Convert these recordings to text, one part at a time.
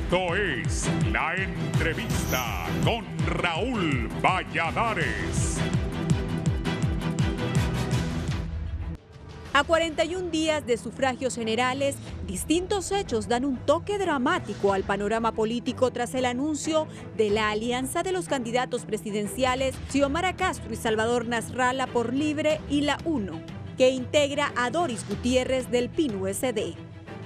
Esto es La Entrevista con Raúl Valladares. A 41 días de sufragios generales, distintos hechos dan un toque dramático al panorama político tras el anuncio de la alianza de los candidatos presidenciales Xiomara Castro y Salvador Nasralla por Libre y la UNO, que integra a Doris Gutiérrez del PIN-USD.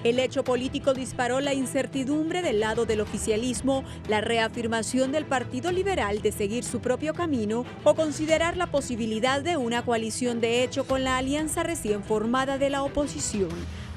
El hecho político disparó la incertidumbre del lado del oficialismo, la reafirmación del Partido Liberal de seguir su propio camino o considerar la posibilidad de una coalición de hecho con la alianza recién formada de la oposición.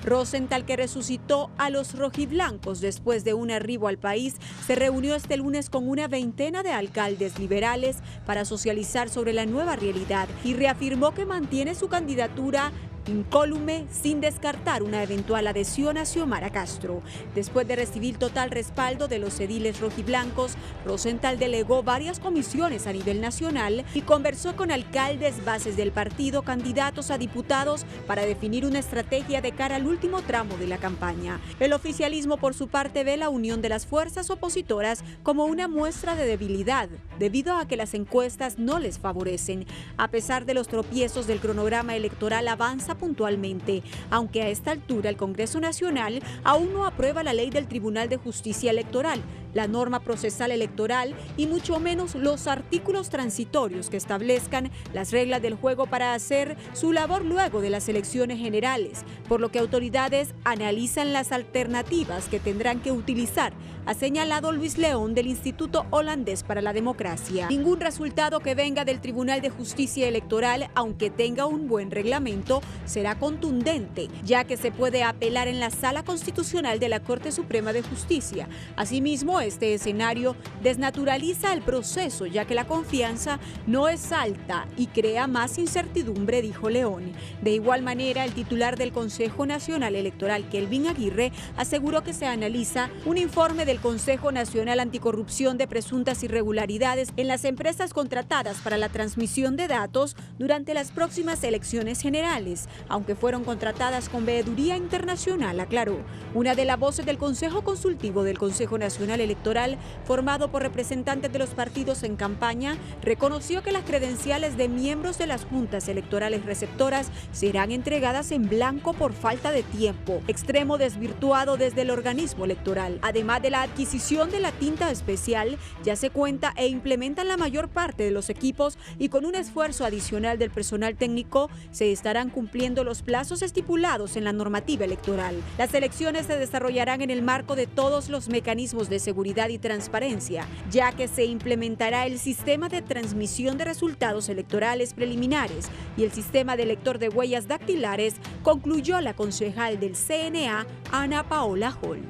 Rosenthal, que resucitó a los rojiblancos después de un arribo al país, se reunió este lunes con una veintena de alcaldes liberales para socializar sobre la nueva realidad y reafirmó que mantiene su candidatura incólume sin descartar una eventual adhesión a Xiomara Castro. Después de recibir total respaldo de los ediles rojiblancos, Rosenthal delegó varias comisiones a nivel nacional y conversó con alcaldes, bases del partido, candidatos a diputados para definir una estrategia de cara al último tramo de la campaña. El oficialismo, por su parte, ve la unión de las fuerzas opositoras como una muestra de debilidad, debido a que las encuestas no les favorecen. A pesar de los tropiezos del cronograma electoral, avanza puntualmente, aunque a esta altura el Congreso Nacional aún no aprueba la ley del Tribunal de Justicia Electoral, la norma procesal electoral y mucho menos los artículos transitorios que establezcan las reglas del juego para hacer su labor luego de las elecciones generales, por lo que autoridades analizan las alternativas que tendrán que utilizar, ha señalado Luis León del Instituto Holandés para la Democracia. Ningún resultado que venga del Tribunal de Justicia Electoral, aunque tenga un buen reglamento, será contundente, ya que se puede apelar en la Sala Constitucional de la Corte Suprema de Justicia. Asimismo, este escenario desnaturaliza el proceso, ya que la confianza no es alta y crea más incertidumbre, dijo León. De igual manera, el titular del Consejo Nacional Electoral, Kelvin Aguirre, aseguró que se analiza un informe del Consejo Nacional Anticorrupción de presuntas irregularidades en las empresas contratadas para la transmisión de datos durante las próximas elecciones generales, aunque fueron contratadas con veeduría internacional, aclaró. Una de las voces del Consejo Consultivo del Consejo Nacional Electoral, formado por representantes de los partidos en campaña, reconoció que las credenciales de miembros de las juntas electorales receptoras serán entregadas en blanco por falta de tiempo, extremo desvirtuado desde el organismo electoral. Además de la adquisición de la tinta especial, ya se cuenta e implementan la mayor parte de los equipos y con un esfuerzo adicional del personal técnico se estarán cumpliendo los plazos estipulados en la normativa electoral. Las elecciones se desarrollarán en el marco de todos los mecanismos de seguridad y transparencia, ya que se implementará el sistema de transmisión de resultados electorales preliminares y el sistema de lector de huellas dactilares, concluyó la concejal del CNA, Ana Paola Hall.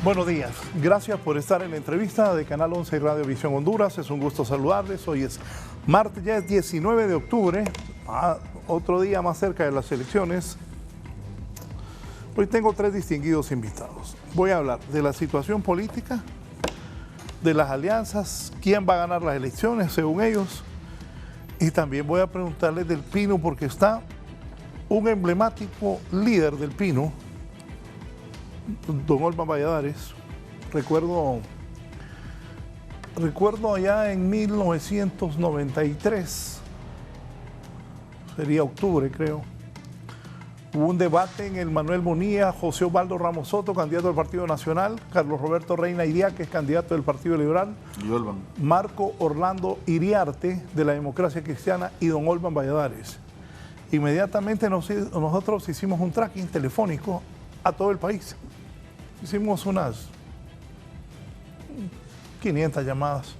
Buenos días, gracias por estar en la entrevista de Canal 11 y Radio Visión Honduras. Es un gusto saludarles. Hoy es martes, ya es 19 de octubre, otro día más cerca de las elecciones. Hoy tengo tres distinguidos invitados. Voy a hablar de la situación política, de las alianzas, quién va a ganar las elecciones según ellos, y también voy a preguntarles del Pino, porque está un emblemático líder del Pino, don Olvan Valladares. Recuerdo allá en 1993, sería octubre creo, hubo un debate en el Manuel Bonilla, José Osvaldo Ramos Soto, candidato del Partido Nacional, Carlos Roberto Reina Iriarte, candidato del Partido Liberal, y Marco Orlando Iriarte de la Democracia Cristiana y don Olvan Valladares. Inmediatamente nosotros hicimos un tracking telefónico a todo el país. Hicimos unas 500 llamadas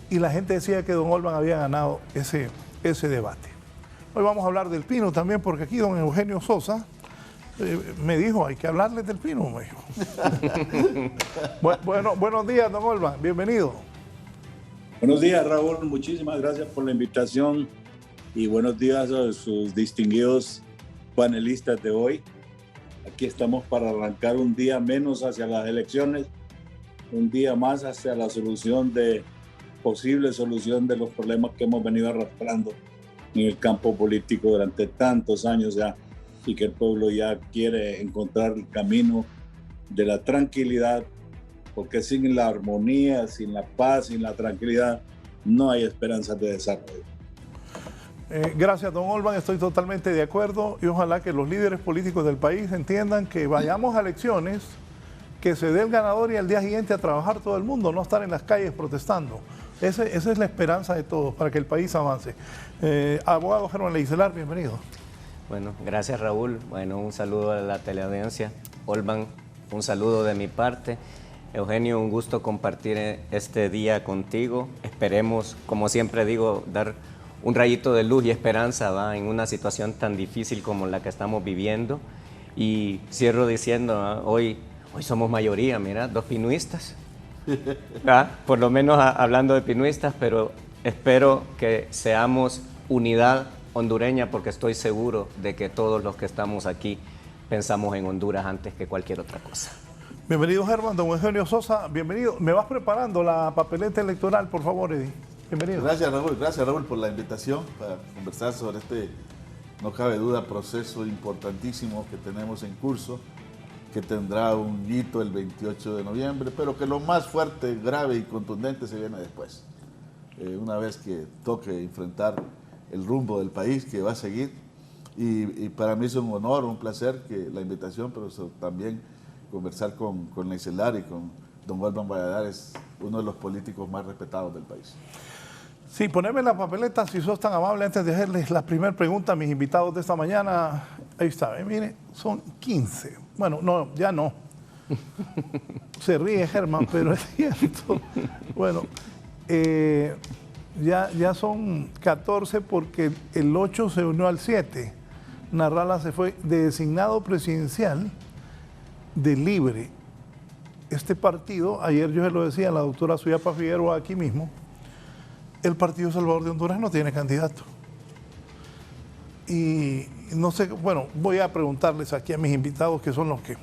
y la gente decía que don Olvan había ganado ese debate. Hoy vamos a hablar del Pino también, porque aquí don Eugenio Sosa Me dijo, hay que hablarles del pino, me dijo. Bueno, buenos días, don Olvan, bienvenido. Buenos días, Raúl, muchísimas gracias por la invitación y buenos días a sus distinguidos panelistas de hoy. Aquí estamos para arrancar un día menos hacia las elecciones, un día más hacia la posible solución de los problemas que hemos venido arrastrando en el campo político durante tantos años ya, y que el pueblo ya quiere encontrar el camino de la tranquilidad, porque sin la armonía, sin la paz, sin la tranquilidad, no hay esperanzas de desarrollo. Gracias, don Olvan, estoy totalmente de acuerdo y ojalá que los líderes políticos del país entiendan que vayamos a elecciones, que se dé el ganador y al día siguiente a trabajar todo el mundo, no estar en las calles protestando. Esa es la esperanza de todos para que el país avance. Abogado Germán Leicelar, bienvenido. Bueno, gracias Raúl. Bueno, un saludo a la teleaudiencia. Olvan, un saludo de mi parte. Eugenio, un gusto compartir este día contigo. Esperemos, como siempre digo, dar un rayito de luz y esperanza, ¿va?, en una situación tan difícil como la que estamos viviendo. Y cierro diciendo, ¿va?, hoy somos mayoría, mira, 2 pinuistas. Por lo menos hablando de pinuistas, pero espero que seamos unidad hondureña, porque estoy seguro de que todos los que estamos aquí pensamos en Honduras antes que cualquier otra cosa. Bienvenido, Germán. Don Eugenio Sosa, bienvenido. Me vas preparando la papeleta electoral, por favor, Eddie. Bienvenido. Gracias, Raúl, por la invitación para conversar sobre este, no cabe duda, proceso importantísimo que tenemos en curso, que tendrá un hito el 28 de noviembre, pero que lo más fuerte, grave y contundente se viene después. Una vez que toque enfrentar el rumbo del país que va a seguir, y para mí es un honor, un placer que la invitación, pero también conversar con Leicelar y con don Olvan Valladares, uno de los políticos más respetados del país. Sí, poneme la papeleta, si sos tan amable, antes de hacerles la primera pregunta a mis invitados de esta mañana. Ahí está, mire, son 15. Bueno, no, ya no. Se ríe Germán, pero es cierto. Bueno, ya son 14 porque el 8 se unió al 7. Narrala se fue de designado presidencial de Libre. Este partido, ayer yo se lo decía a la doctora Suyapa Figueroa aquí mismo, el Partido Salvador de Honduras no tiene candidato. Y no sé, bueno, voy a preguntarles aquí a mis invitados, que son los que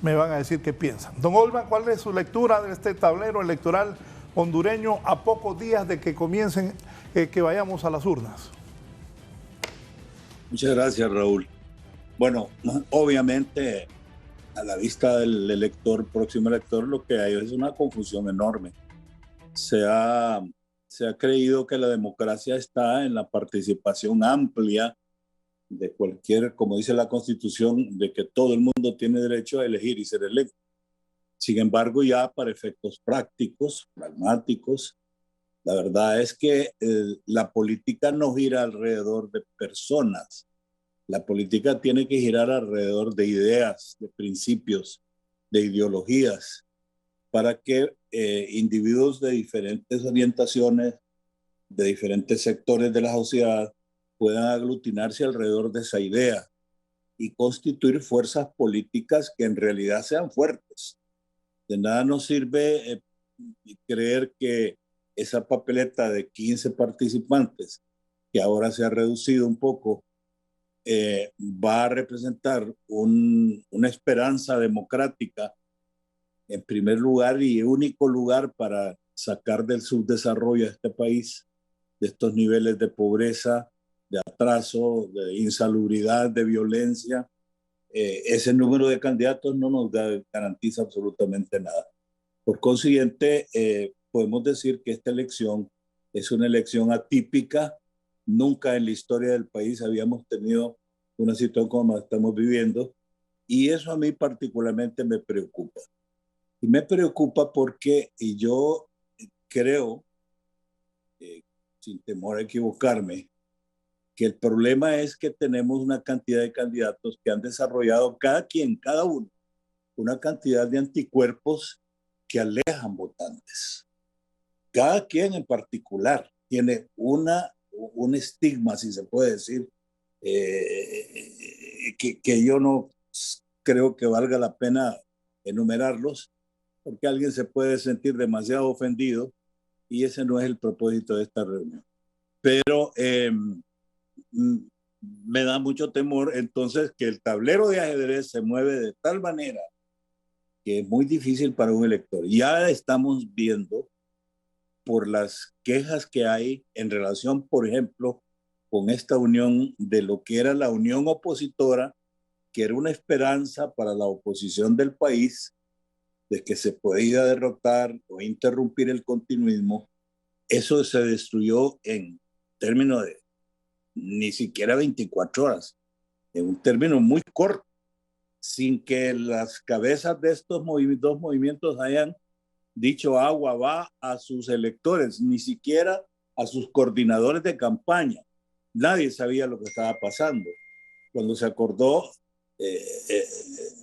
me van a decir qué piensan. Don Olvan, ¿cuál es su lectura de este tablero electoral hondureño a pocos días de que comiencen, que vayamos a las urnas? Muchas gracias, Raúl. Bueno, obviamente, a la vista del próximo elector, lo que hay es una confusión enorme. Se ha creído que la democracia está en la participación amplia de cualquier, como dice la Constitución, de que todo el mundo tiene derecho a elegir y ser electo. Sin embargo, ya para efectos prácticos, pragmáticos, la verdad es que la política no gira alrededor de personas. La política tiene que girar alrededor de ideas, de principios, de ideologías, para que individuos de diferentes orientaciones, de diferentes sectores de la sociedad, puedan aglutinarse alrededor de esa idea y constituir fuerzas políticas que en realidad sean fuertes. De nada nos sirve creer que esa papeleta de 15 participantes, que ahora se ha reducido un poco, va a representar una esperanza democrática en primer lugar y único lugar para sacar del subdesarrollo a este país, de estos niveles de pobreza, de atraso, de insalubridad, de violencia. Ese número de candidatos no nos garantiza absolutamente nada. Por consiguiente, podemos decir que esta elección es una elección atípica. Nunca en la historia del país habíamos tenido una situación como la estamos viviendo, y eso a mí particularmente me preocupa. Y me preocupa porque yo creo, sin temor a equivocarme, que el problema es que tenemos una cantidad de candidatos que han desarrollado cada uno, una cantidad de anticuerpos que alejan votantes. Cada quien en particular tiene un estigma, si se puede decir, que yo no creo que valga la pena enumerarlos, porque alguien se puede sentir demasiado ofendido y ese no es el propósito de esta reunión. Pero me da mucho temor entonces que el tablero de ajedrez se mueve de tal manera que es muy difícil para un elector. Ya estamos viendo por las quejas que hay en relación, por ejemplo, con esta unión de lo que era la unión opositora, que era una esperanza para la oposición del país, de que se podía derrotar o interrumpir el continuismo. Eso se destruyó en términos de ni siquiera 24 horas, en un término muy corto, sin que las cabezas de estos dos movimientos hayan dicho agua va a sus electores, ni siquiera a sus coordinadores de campaña. Nadie sabía lo que estaba pasando. Cuando se acordó,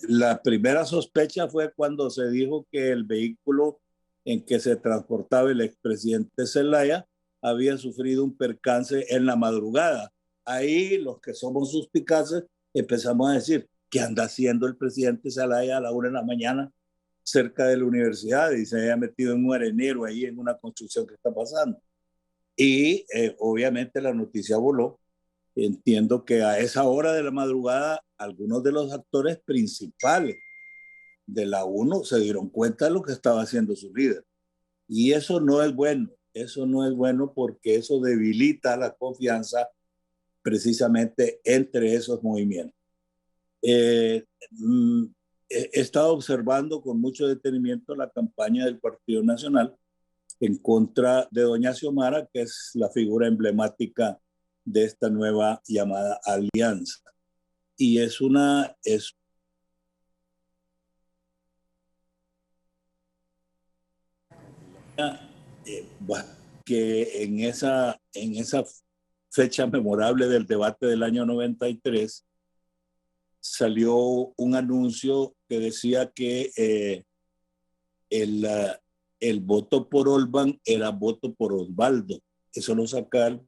la primera sospecha fue cuando se dijo que el vehículo en que se transportaba el expresidente Zelaya había sufrido un percance en la madrugada. Ahí los que somos suspicaces empezamos a decir, ¿qué anda haciendo el presidente Zelaya a la 1 de la mañana cerca de la universidad? Y se había metido en un arenero ahí en una construcción que está pasando. Y obviamente la noticia voló. Entiendo que a esa hora de la madrugada algunos de los actores principales de la 1 se dieron cuenta de lo que estaba haciendo su líder. Y eso no es bueno. Eso no es bueno porque eso debilita la confianza precisamente entre esos movimientos. He estado observando con mucho detenimiento la campaña del Partido Nacional en contra de doña Xiomara, que es la figura emblemática de esta nueva llamada alianza. Y es que en esa fecha memorable del debate del año 93 salió un anuncio que decía que el voto por Olban era voto por Osvaldo. Eso lo sacaron.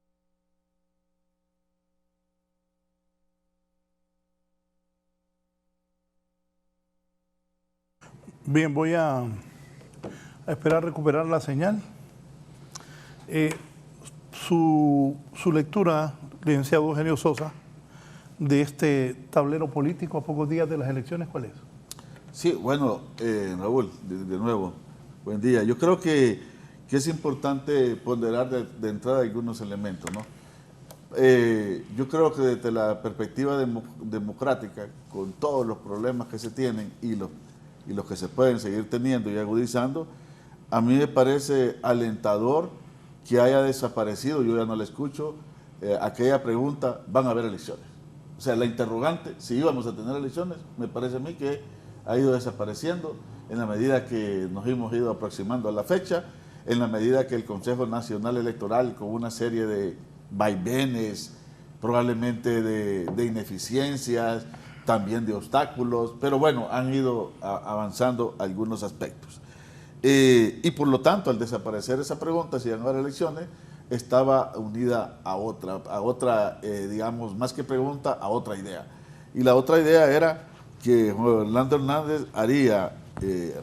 Bien, voy a esperar recuperar la señal. Su lectura, licenciado Eugenio Sosa, de este tablero político a pocos días de las elecciones, ¿cuál es? Sí, bueno, Raúl, de nuevo, buen día. Yo creo que es importante ponderar de entrada algunos elementos, ¿no? Yo creo que desde la perspectiva democrática, con todos los problemas que se tienen y los que se pueden seguir teniendo y agudizando, a mí me parece alentador que haya desaparecido, yo ya no la escucho, aquella pregunta, ¿van a haber elecciones? O sea, la interrogante, si íbamos a tener elecciones, me parece a mí que ha ido desapareciendo en la medida que nos hemos ido aproximando a la fecha, en la medida que el Consejo Nacional Electoral, con una serie de vaivenes, probablemente de ineficiencias, también de obstáculos, pero bueno, han ido avanzando algunos aspectos. Y por lo tanto, al desaparecer esa pregunta, si van a haber elecciones, estaba unida a otra digamos, más que pregunta, a otra idea. Y la otra idea era que Orlando Hernández haría,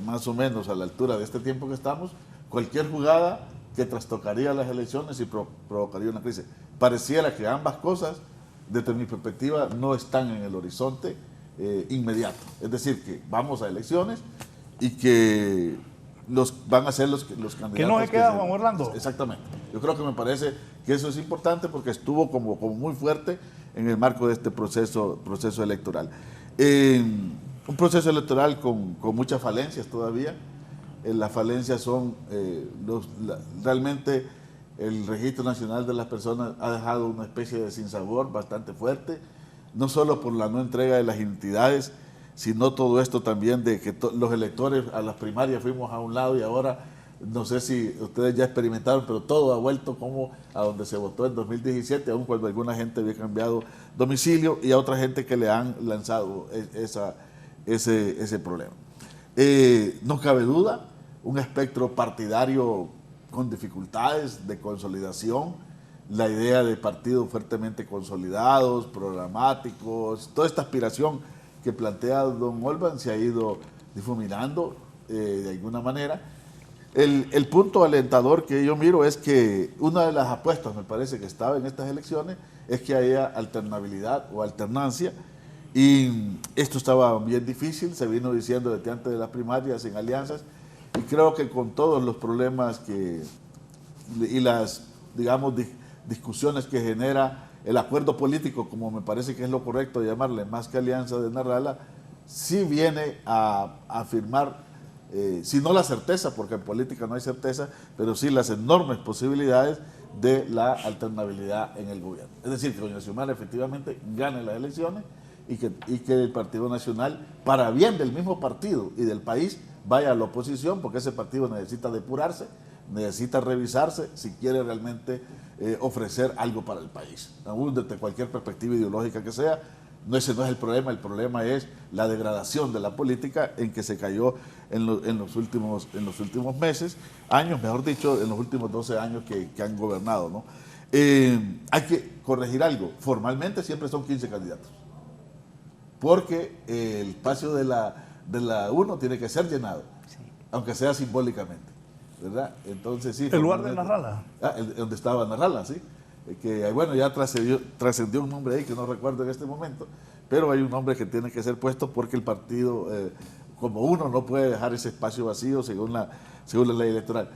más o menos a la altura de este tiempo que estamos, cualquier jugada que trastocaría las elecciones y provocaría una crisis. Pareciera que ambas cosas, desde mi perspectiva, no están en el horizonte inmediato. Es decir, que vamos a elecciones y que van a ser los candidatos. Que no se queda Juan Orlando. Exactamente. Yo creo que me parece que eso es importante porque estuvo como muy fuerte en el marco de este proceso electoral. Un proceso electoral con muchas falencias todavía. Las falencias son, realmente el Registro Nacional de las Personas ha dejado una especie de sinsabor bastante fuerte, no solo por la no entrega de las identidades, sino todo esto también de que los electores a las primarias fuimos a un lado y ahora, no sé si ustedes ya experimentaron, pero todo ha vuelto como a donde se votó en 2017, aun cuando alguna gente había cambiado domicilio y a otra gente que le han lanzado ese problema. No cabe duda, un espectro partidario con dificultades de consolidación, la idea de partidos fuertemente consolidados, programáticos, toda esta aspiración que plantea don Olban se ha ido difuminando de alguna manera. El punto alentador que yo miro es que una de las apuestas, me parece que estaba en estas elecciones, es que haya alternabilidad o alternancia, y esto estaba bien difícil, se vino diciendo desde antes de las primarias en alianzas, y creo que con todos los problemas y las, digamos, discusiones que genera el acuerdo político, como me parece que es lo correcto llamarle, más que alianza de Narrala, sí viene a afirmar, si no la certeza, porque en política no hay certeza, pero sí las enormes posibilidades de la alternabilidad en el gobierno. Es decir, que doña Xiomara efectivamente gane las elecciones y que el Partido Nacional, para bien del mismo partido y del país, vaya a la oposición, porque ese partido necesita depurarse, necesita revisarse si quiere realmente ofrecer algo para el país, aún desde cualquier perspectiva ideológica que sea. Ese no es el problema es la degradación de la política en que se cayó en los últimos meses, años, mejor dicho, en los últimos 12 años que han gobernado, ¿no? Hay que corregir algo, formalmente siempre son 15 candidatos, porque el espacio de la 1 tiene que ser llenado, sí, aunque sea simbólicamente, ¿verdad? Entonces sí. ¿El lugar de Narrala? Donde estaba Narrala, sí. Que bueno, ya trascendió un nombre ahí que no recuerdo en este momento, pero hay un nombre que tiene que ser puesto porque el partido, como uno, no puede dejar ese espacio vacío según la ley electoral.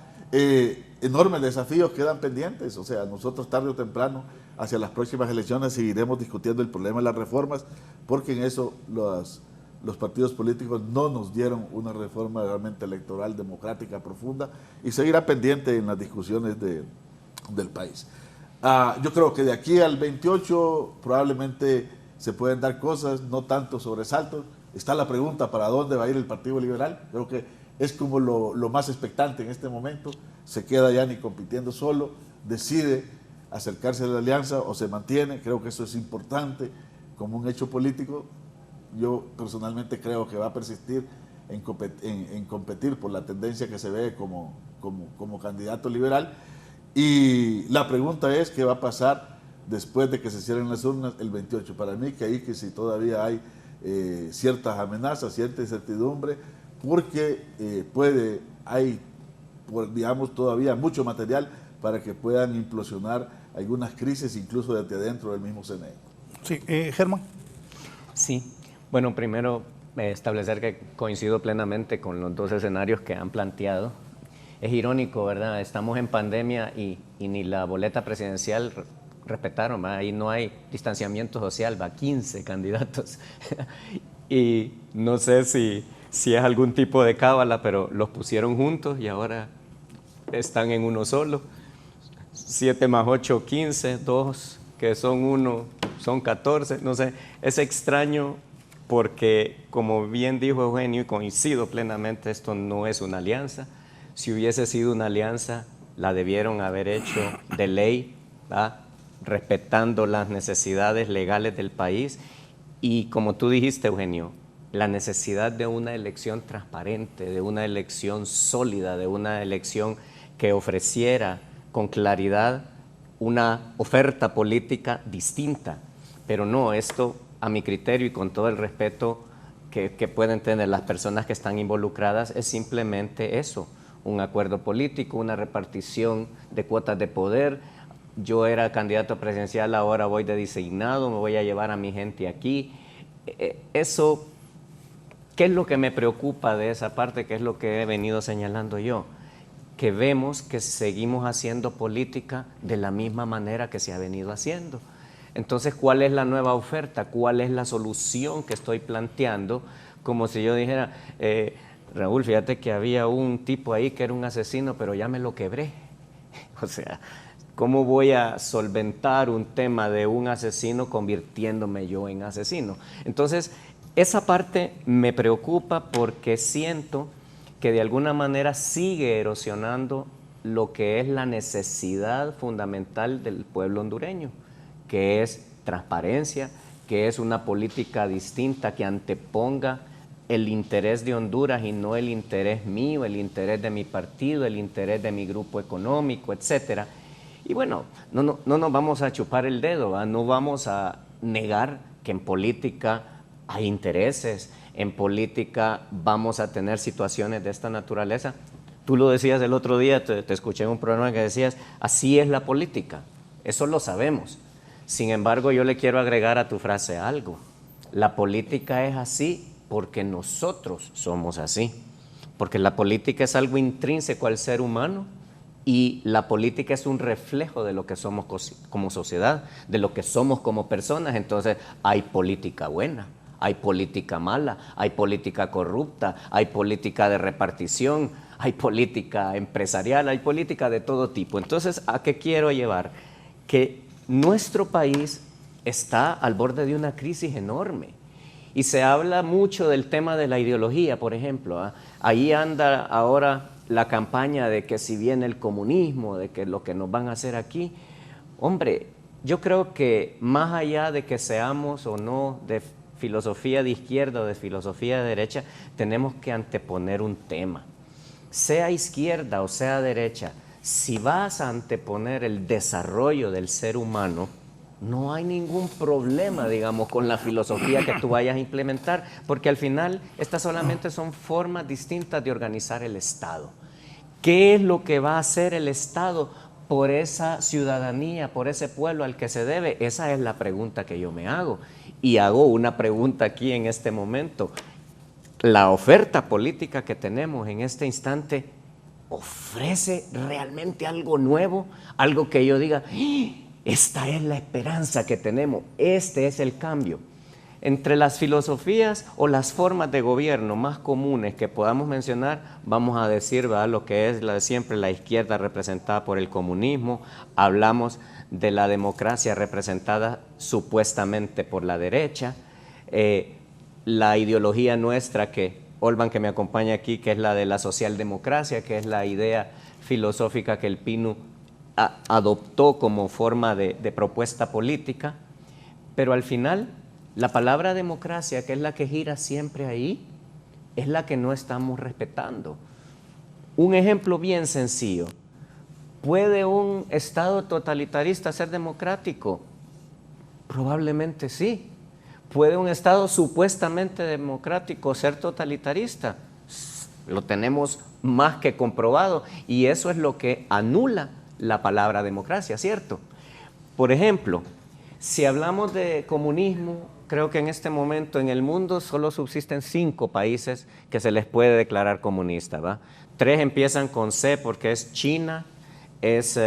Enormes desafíos quedan pendientes, o sea, nosotros tarde o temprano, hacia las próximas elecciones, seguiremos discutiendo el problema de las reformas, porque en eso los partidos políticos no nos dieron una reforma realmente electoral, democrática, profunda, y seguirá pendiente en las discusiones del país. Yo creo que de aquí al 28 probablemente se pueden dar cosas, no tanto sobresaltos. Está la pregunta para dónde va a ir el Partido Liberal. Creo que es como lo más expectante en este momento. Se queda ya ni compitiendo solo, decide acercarse a la alianza o se mantiene. Creo que eso es importante como un hecho político. Yo personalmente creo que va a persistir en competir por la tendencia que se ve como candidato liberal. Y la pregunta es qué va a pasar después de que se cierren las urnas el 28. Para mí que ahí que si todavía hay ciertas amenazas, cierta incertidumbre, porque hay digamos todavía mucho material para que puedan implosionar algunas crisis incluso desde dentro del mismo CNE. Sí, Germán. Sí, bueno, primero establecer que coincido plenamente con los dos escenarios que han planteado. Es irónico, ¿verdad? Estamos en pandemia y ni la boleta presidencial respetaron, ¿verdad? Ahí no hay distanciamiento social, va 15 candidatos. Y no sé si es algún tipo de cábala, pero los pusieron juntos y ahora están en uno solo. 7 más 8, 15, 2, que son 1, son 14, no sé. Es extraño porque, como bien dijo Eugenio, y coincido plenamente, esto no es una alianza. Si hubiese sido una alianza, la debieron haber hecho de ley, ¿verdad? Respetando las necesidades legales del país. Y como tú dijiste, Eugenio, la necesidad de una elección transparente, de una elección sólida, de una elección que ofreciera con claridad una oferta política distinta. Pero no, esto, a mi criterio y con todo el respeto que pueden tener las personas que están involucradas, es simplemente eso. Un acuerdo político, una repartición de cuotas de poder. Yo era candidato presidencial, ahora voy de designado, me voy a llevar a mi gente aquí. Eso, ¿qué es lo que me preocupa de esa parte? ¿Qué es lo que he venido señalando yo? Que vemos que seguimos haciendo política de la misma manera que se ha venido haciendo. Entonces, ¿cuál es la nueva oferta? ¿Cuál es la solución que estoy planteando? Como si yo dijera... Raúl, fíjate que había un tipo ahí que era un asesino, pero ya me lo quebré. O sea, ¿cómo voy a solventar un tema de un asesino convirtiéndome yo en asesino? Entonces, esa parte me preocupa porque siento que de alguna manera sigue erosionando lo que es la necesidad fundamental del pueblo hondureño, que es transparencia, que es una política distinta que anteponga el interés de Honduras y no el interés mío, el interés de mi partido, el interés de mi grupo económico, etcétera. Y bueno, no nos vamos a chupar el dedo, ¿verdad? No vamos a negar que en política hay intereses. En política vamos a tener situaciones de esta naturaleza. Tú lo decías el otro día, te escuché en un programa que decías, así es la política, eso lo sabemos. Sin embargo, yo le quiero agregar a tu frase algo. La política es así porque nosotros somos así. Porque la política es algo intrínseco al ser humano y la política es un reflejo de lo que somos como sociedad, de lo que somos como personas. Entonces, hay política buena, hay política mala, hay política corrupta, hay política de repartición, hay política empresarial, hay política de todo tipo. Entonces, ¿a qué quiero llevar? Que nuestro país está al borde de una crisis enorme y se habla mucho del tema de la ideología, por ejemplo. Ahí anda ahora la campaña de que si viene el comunismo, de que lo que nos van a hacer aquí. Hombre, yo creo que más allá de que seamos o no de filosofía de izquierda o de filosofía de derecha, tenemos que anteponer un tema. Sea izquierda o sea derecha, si vas a anteponer el desarrollo del ser humano, no hay ningún problema, digamos, con la filosofía que tú vayas a implementar, porque al final estas solamente son formas distintas de organizar el Estado. ¿Qué es lo que va a hacer el Estado por esa ciudadanía, por ese pueblo al que se debe? Esa es la pregunta que yo me hago. Y hago una pregunta aquí en este momento. La oferta política que tenemos en este instante ofrece realmente algo nuevo, algo que yo diga, esta es la esperanza que tenemos, este es el cambio. Entre las filosofías o las formas de gobierno más comunes que podamos mencionar, vamos a decir, ¿verdad?, lo que es la de siempre, la izquierda representada por el comunismo, hablamos de la democracia representada supuestamente por la derecha, la ideología nuestra que, Olvan, que me acompaña aquí, que es la de la socialdemocracia, que es la idea filosófica que el PINU adoptó como forma de propuesta política, pero al final la palabra democracia, que es la que gira siempre ahí, es la que no estamos respetando. Un ejemplo bien sencillo, ¿puede un Estado totalitarista ser democrático? Probablemente sí. ¿Puede un Estado supuestamente democrático ser totalitarista? Lo tenemos más que comprobado y eso es lo que anula la palabra democracia, ¿cierto? Por ejemplo, si hablamos de comunismo, creo que en este momento en el mundo solo subsisten 5 países que se les puede declarar comunistas, ¿va? 3 empiezan con C porque es China, es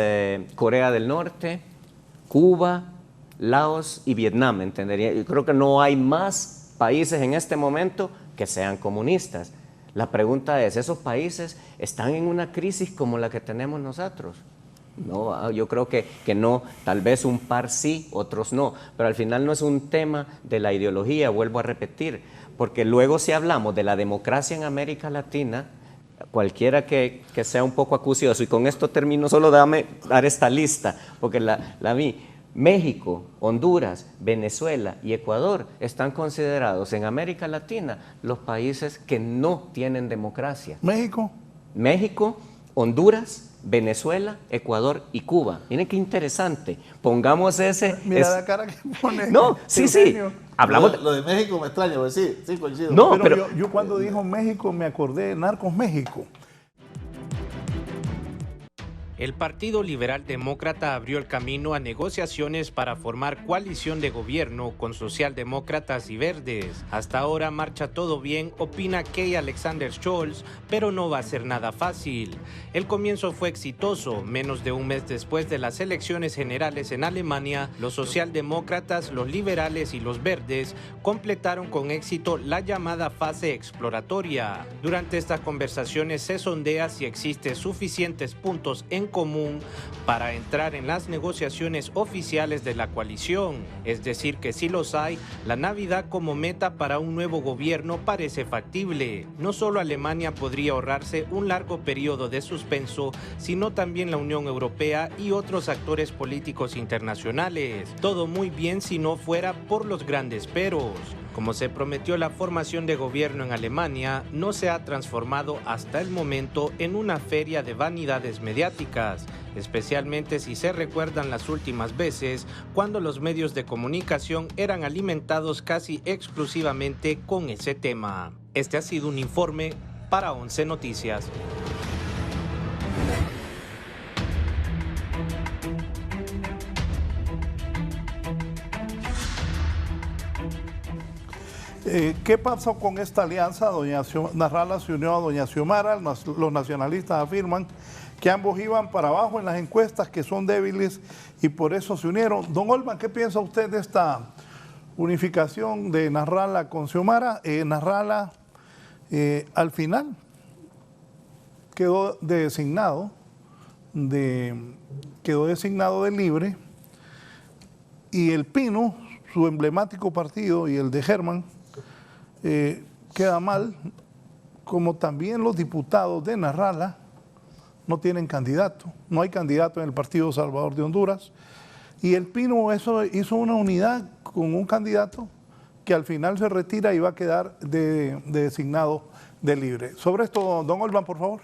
Corea del Norte, Cuba, Laos y Vietnam, entendería. Yo creo que no hay más países en este momento que sean comunistas. La pregunta es, ¿esos países están en una crisis como la que tenemos nosotros? No, yo creo que no, tal vez un par sí, otros no, pero al final no es un tema de la ideología, vuelvo a repetir, porque luego si hablamos de la democracia en América Latina, cualquiera que sea un poco acucioso, y con esto termino, solo dame dar esta lista, porque la vi. México, Honduras, Venezuela y Ecuador están considerados en América Latina los países que no tienen democracia. México, Honduras, Venezuela, Ecuador y Cuba. Miren qué interesante. Pongamos ese... Mira la cara que pone. No, sí. Hablamos lo de México me extraña, pues sí, coincido. No, pero yo cuando dijo México me acordé de Narcos México. El Partido Liberal Demócrata abrió el camino a negociaciones para formar coalición de gobierno con socialdemócratas y verdes. Hasta ahora marcha todo bien, opina Keir Alexander Scholz, pero no va a ser nada fácil. El comienzo fue exitoso. Menos de un mes después de las elecciones generales en Alemania, los socialdemócratas, los liberales y los verdes completaron con éxito la llamada fase exploratoria. Durante estas conversaciones se sondea si existen suficientes puntos en común para entrar en las negociaciones oficiales de la coalición. Es decir, que si los hay, la Navidad como meta para un nuevo gobierno parece factible. No solo Alemania podría ahorrarse un largo periodo de suspenso, sino también la Unión Europea y otros actores políticos internacionales. Todo muy bien si no fuera por los grandes peros. Como se prometió la formación de gobierno en Alemania, no se ha transformado hasta el momento en una feria de vanidades mediáticas. especialmente si se recuerdan las últimas veces cuando los medios de comunicación eran alimentados casi exclusivamente con ese tema. Este ha sido un informe para 11 Noticias. ¿Qué pasó con esta alianza? Doña Narrala se unió a doña Xiomara. Los nacionalistas afirman que ambos iban para abajo en las encuestas, que son débiles y por eso se unieron. Don Olman, ¿qué piensa usted de esta unificación de Narrala con Xiomara? Narrala al final quedó designado de libre, y el Pino, su emblemático partido, y el de Germán queda mal, como también los diputados de Narrala no tienen candidato, no hay candidato en el Partido Salvador de Honduras, y el Pino hizo una unidad con un candidato que al final se retira y va a quedar designado de libre. Sobre esto, don Olman, por favor.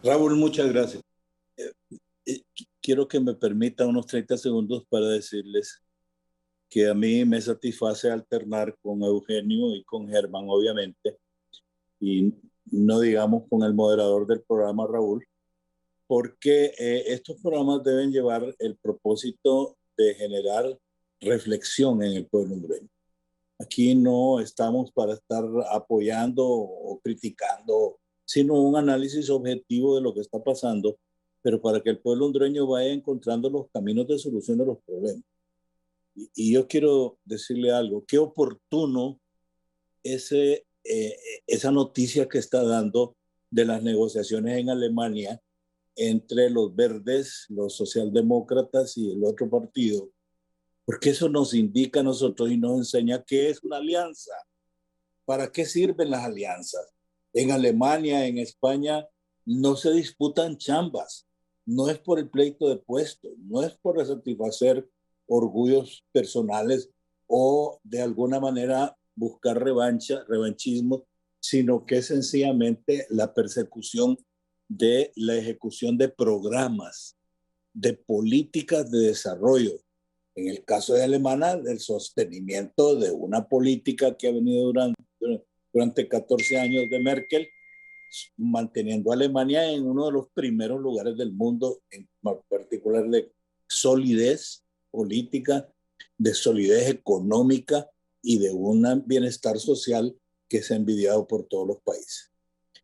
Raúl, muchas gracias. Quiero que me permita unos 30 segundos para decirles que a mí me satisface alternar con Eugenio y con Germán, obviamente, y no digamos con el moderador del programa, Raúl, porque estos programas deben llevar el propósito de generar reflexión en el pueblo hondureño. Aquí no estamos para estar apoyando o criticando, sino un análisis objetivo de lo que está pasando, pero para que el pueblo hondureño vaya encontrando los caminos de solución de los problemas. Y yo quiero decirle algo, qué oportuno esa noticia que está dando de las negociaciones en Alemania entre los verdes, los socialdemócratas y el otro partido, porque eso nos indica a nosotros y nos enseña qué es una alianza, para qué sirven las alianzas. En Alemania, en España, no se disputan chambas, no es por el pleito de puestos, no es por satisfacer orgullos personales o de alguna manera buscar revanchismo, sino que es sencillamente la persecución de la ejecución de programas, de políticas de desarrollo. En el caso de Alemania, del sostenimiento de una política que ha venido durante 14 años de Merkel, manteniendo a Alemania en uno de los primeros lugares del mundo, en particular de solidez política, de solidez económica y de un bienestar social que es envidiado por todos los países.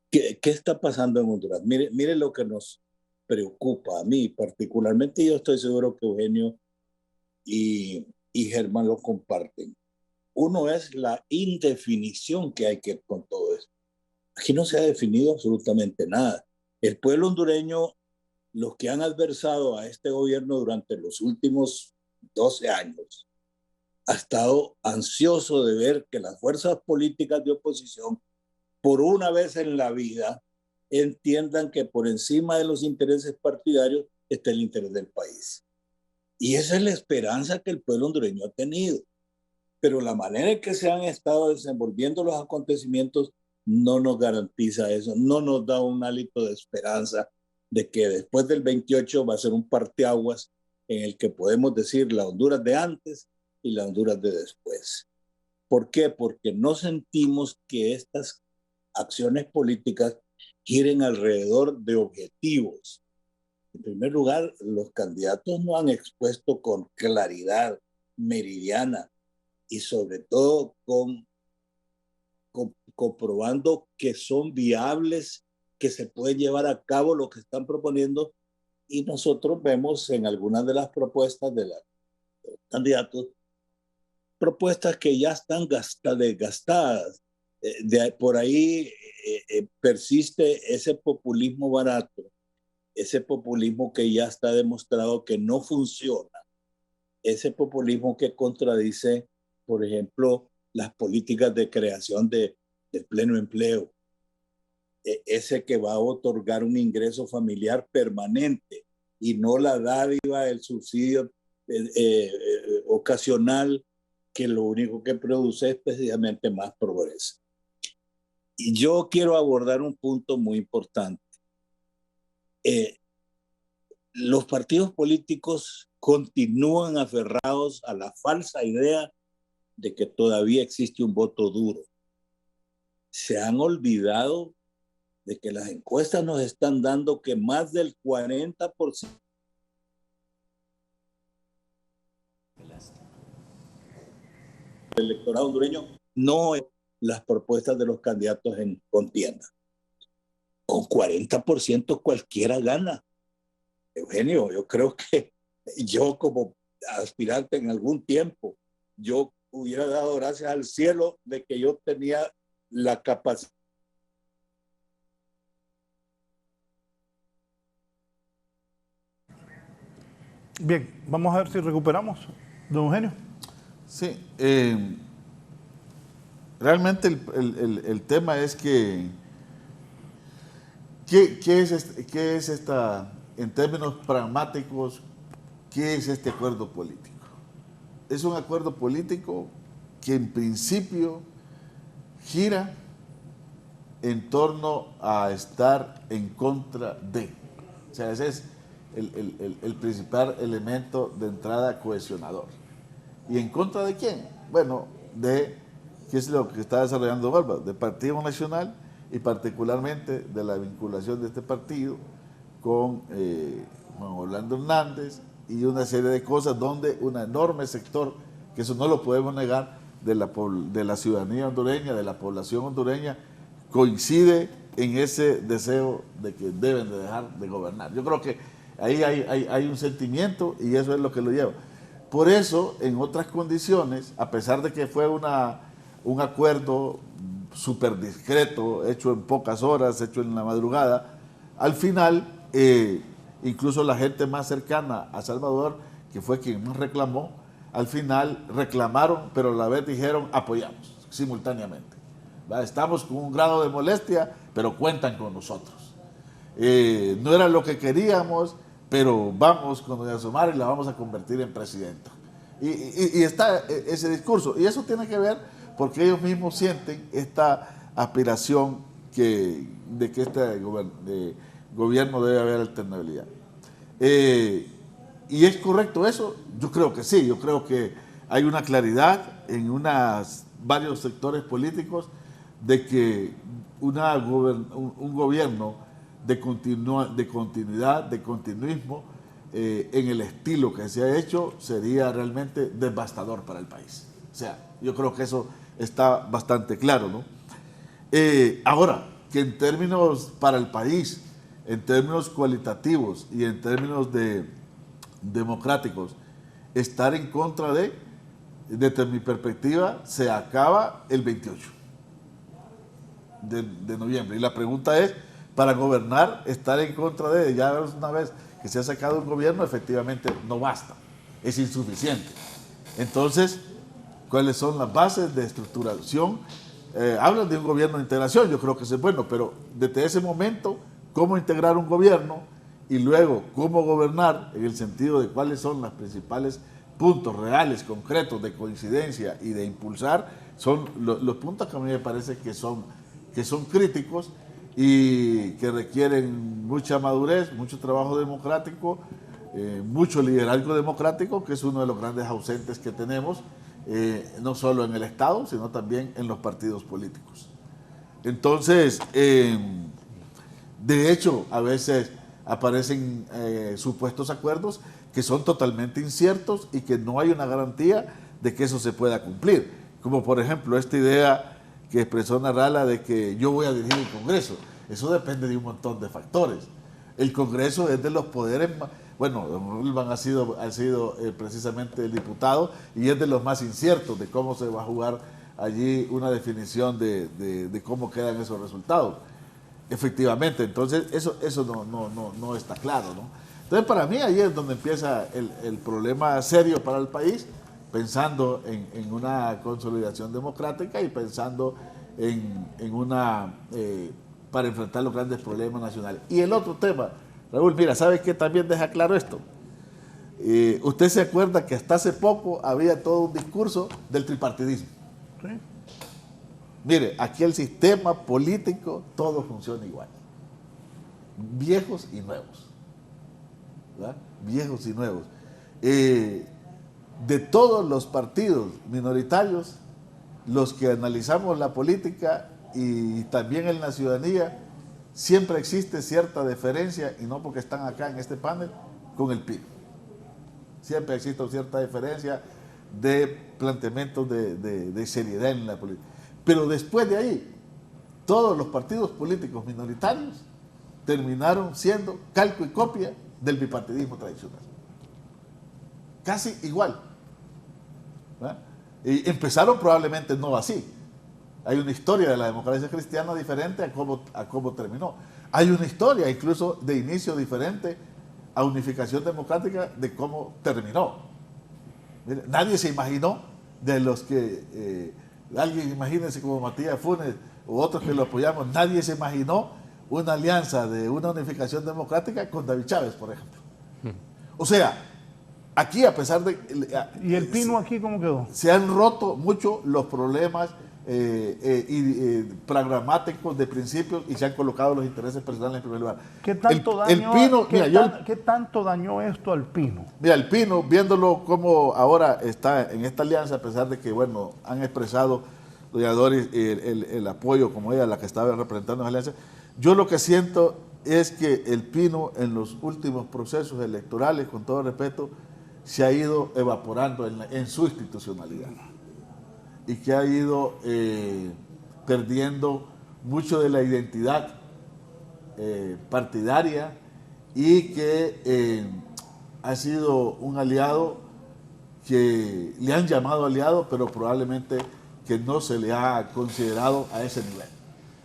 ¿Qué está pasando en Honduras? Mire lo que nos preocupa a mí particularmente, y yo estoy seguro que Eugenio y Germán lo comparten. Uno es la indefinición que hay que con todo esto. Aquí no se ha definido absolutamente nada. El pueblo hondureño, los que han adversado a este gobierno durante los últimos 12 años, ha estado ansioso de ver que las fuerzas políticas de oposición, por una vez en la vida, entiendan que por encima de los intereses partidarios está el interés del país. Y esa es la esperanza que el pueblo hondureño ha tenido. Pero la manera en que se han estado desenvolviendo los acontecimientos no nos garantiza eso, no nos da un hálito de esperanza de que después del 28 va a ser un parteaguas en el que podemos decir la Honduras de antes y la Honduras de después. ¿Por qué? Porque no sentimos que estas acciones políticas giren alrededor de objetivos. En primer lugar, los candidatos no han expuesto con claridad meridiana y sobre todo comprobando que son viables, que se puede llevar a cabo lo que están proponiendo, y nosotros vemos en algunas de las propuestas de los candidatos, propuestas que ya están desgastadas. Por ahí persiste ese populismo barato, ese populismo que ya está demostrado que no funciona, ese populismo que contradice, por ejemplo, las políticas de creación de pleno empleo, ese que va a otorgar un ingreso familiar permanente y no la dádiva, el subsidio ocasional, que lo único que produce es precisamente más pobreza. Y yo quiero abordar un punto muy importante. los partidos políticos continúan aferrados a la falsa idea de que todavía existe un voto duro. Se han olvidado de que las encuestas nos están dando que más del 40% del electorado hondureño no es las propuestas de los candidatos en contienda. Con 40% cualquiera gana. Eugenio, yo creo que yo como aspirante en algún tiempo, yo hubiera dado gracias al cielo de que yo tenía la capacidad. Bien, vamos a ver si recuperamos, don Eugenio. Sí, realmente el tema es que ¿qué es esta, en términos pragmáticos, qué es este acuerdo político? Es un acuerdo político que en principio gira en torno a estar en contra de. O sea, ese es el principal elemento de entrada cohesionador. ¿Y en contra de quién? Bueno, ¿qué es lo que está desarrollando Golba? Del Partido Nacional y particularmente de la vinculación de este partido con Juan Orlando Hernández y una serie de cosas donde un enorme sector, que eso no lo podemos negar, de la ciudadanía hondureña, de la población hondureña, coincide en ese deseo de que deben de dejar de gobernar. Yo creo que ahí hay un sentimiento y eso es lo que lo lleva. Por eso, en otras condiciones, a pesar de que fue un acuerdo súper discreto, hecho en pocas horas, hecho en la madrugada, al final, incluso la gente más cercana a Salvador, que fue quien más reclamó, al final reclamaron, pero a la vez dijeron apoyamos simultáneamente. ¿Va? Estamos con un grado de molestia, pero cuentan con nosotros. No era lo que queríamos, pero vamos con doña Xiomara y la vamos a convertir en presidenta. Y está ese discurso. Y eso tiene que ver porque ellos mismos sienten esta aspiración de que este gobierno debe haber alternabilidad. ¿Y es correcto eso? Yo creo que sí. Yo creo que hay una claridad en varios sectores políticos de que un gobierno de continuidad, de continuismo, en el estilo que se ha hecho, sería realmente devastador para el país. O sea, yo creo que eso está bastante claro, ¿no? Ahora, que en términos para el país, en términos cualitativos y en términos democráticos, estar en contra desde mi perspectiva, se acaba el 28 de noviembre. Y la pregunta es, para gobernar, estar en contra ya una vez que se ha sacado un gobierno, efectivamente no basta, es insuficiente. Entonces, ¿cuáles son las bases de estructuración? Hablan de un gobierno de integración, yo creo que eso es bueno, pero desde ese momento, ¿cómo integrar un gobierno? Y luego, ¿cómo gobernar? En el sentido de cuáles son los principales puntos reales, concretos, de coincidencia y de impulsar, son los puntos que a mí me parece que son críticos y que requieren mucha madurez, mucho trabajo democrático, mucho liderazgo democrático, que es uno de los grandes ausentes que tenemos, no solo en el Estado, sino también en los partidos políticos. Entonces, de hecho, a veces aparecen supuestos acuerdos que son totalmente inciertos y que no hay una garantía de que eso se pueda cumplir. Como por ejemplo esta idea que expresó Narrala de que yo voy a dirigir el Congreso. Eso depende de un montón de factores. El Congreso es de los poderes, bueno, don Ulvan ha sido precisamente el diputado y es de los más inciertos de cómo se va a jugar allí una definición de cómo quedan esos resultados. Efectivamente, entonces eso no está claro, ¿no? Entonces para mí ahí es donde empieza el problema serio para el país, pensando en una consolidación democrática y pensando para enfrentar los grandes problemas nacionales. Y el otro tema, Raúl, mira, ¿sabes qué también deja claro esto? Usted se acuerda que hasta hace poco había todo un discurso del tripartidismo. ¿Sí? Mire, aquí el sistema político, todo funciona igual. Viejos y nuevos. ¿verdad? Viejos y nuevos. De todos los partidos minoritarios, los que analizamos la política y también en la ciudadanía, siempre existe cierta diferencia, y no porque están acá en este panel, con el PIB. Siempre existe cierta diferencia de planteamientos de seriedad en la política. Pero después de ahí, todos los partidos políticos minoritarios terminaron siendo calco y copia del bipartidismo tradicional. Casi igual. ¿Verdad? Y empezaron probablemente no así. Hay una historia de la democracia cristiana diferente a cómo terminó. Hay una historia incluso de inicio diferente a unificación democrática de cómo terminó. Mire, nadie se imaginó de los que, alguien imagínense como Matías Funes u otros que lo apoyamos, nadie se imaginó una alianza de una unificación democrática con David Chávez, por ejemplo. O sea, aquí a pesar de... ¿Y el Pino aquí cómo quedó? Se han roto mucho los problemas programáticos de principios y se han colocado los intereses personales en primer lugar. ¿Qué tanto ¿qué tanto dañó esto al Pino? Mira, el Pino, viéndolo como ahora está en esta alianza, a pesar de que, bueno, han expresado doña Doris el apoyo como ella, la que estaba representando en la alianza, yo lo que siento es que el Pino en los últimos procesos electorales, con todo respeto, se ha ido evaporando en su institucionalidad y que ha ido perdiendo mucho de la identidad partidaria y que ha sido un aliado que le han llamado aliado, pero probablemente que no se le ha considerado a ese nivel.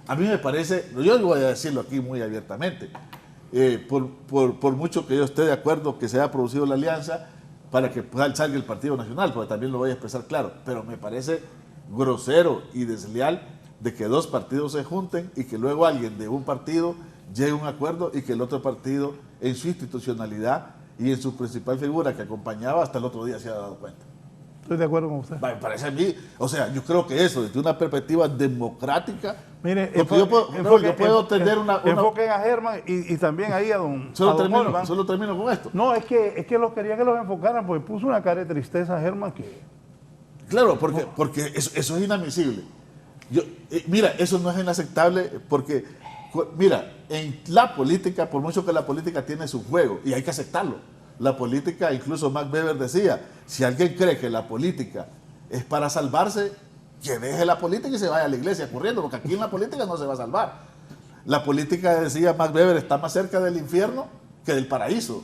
A mí me parece, yo voy a decirlo aquí muy abiertamente, por mucho que yo esté de acuerdo que se haya producido la alianza, para que salga el Partido Nacional, porque también lo voy a expresar claro, pero me parece grosero y desleal de que dos partidos se junten y que luego alguien de un partido llegue a un acuerdo y que el otro partido en su institucionalidad y en su principal figura que acompañaba hasta el otro día se haya dado cuenta. Estoy de acuerdo con usted. Me parece a mí, o sea, yo creo que eso, desde una perspectiva democrática, mire, yo puedo tener una... Enfoquen a Germán y también ahí a don Solo termino con esto. No, es que quería que los enfocaran, porque puso una cara de tristeza a Germán que... Claro, porque eso es inadmisible. Mira, eso no es inaceptable porque, mira, en la política, por mucho que la política tiene su juego, y hay que aceptarlo. La política, incluso Max Weber decía, si alguien cree que la política es para salvarse, que deje la política y se vaya a la iglesia corriendo, porque aquí en la política no se va a salvar. La política, decía Max Weber, está más cerca del infierno que del paraíso.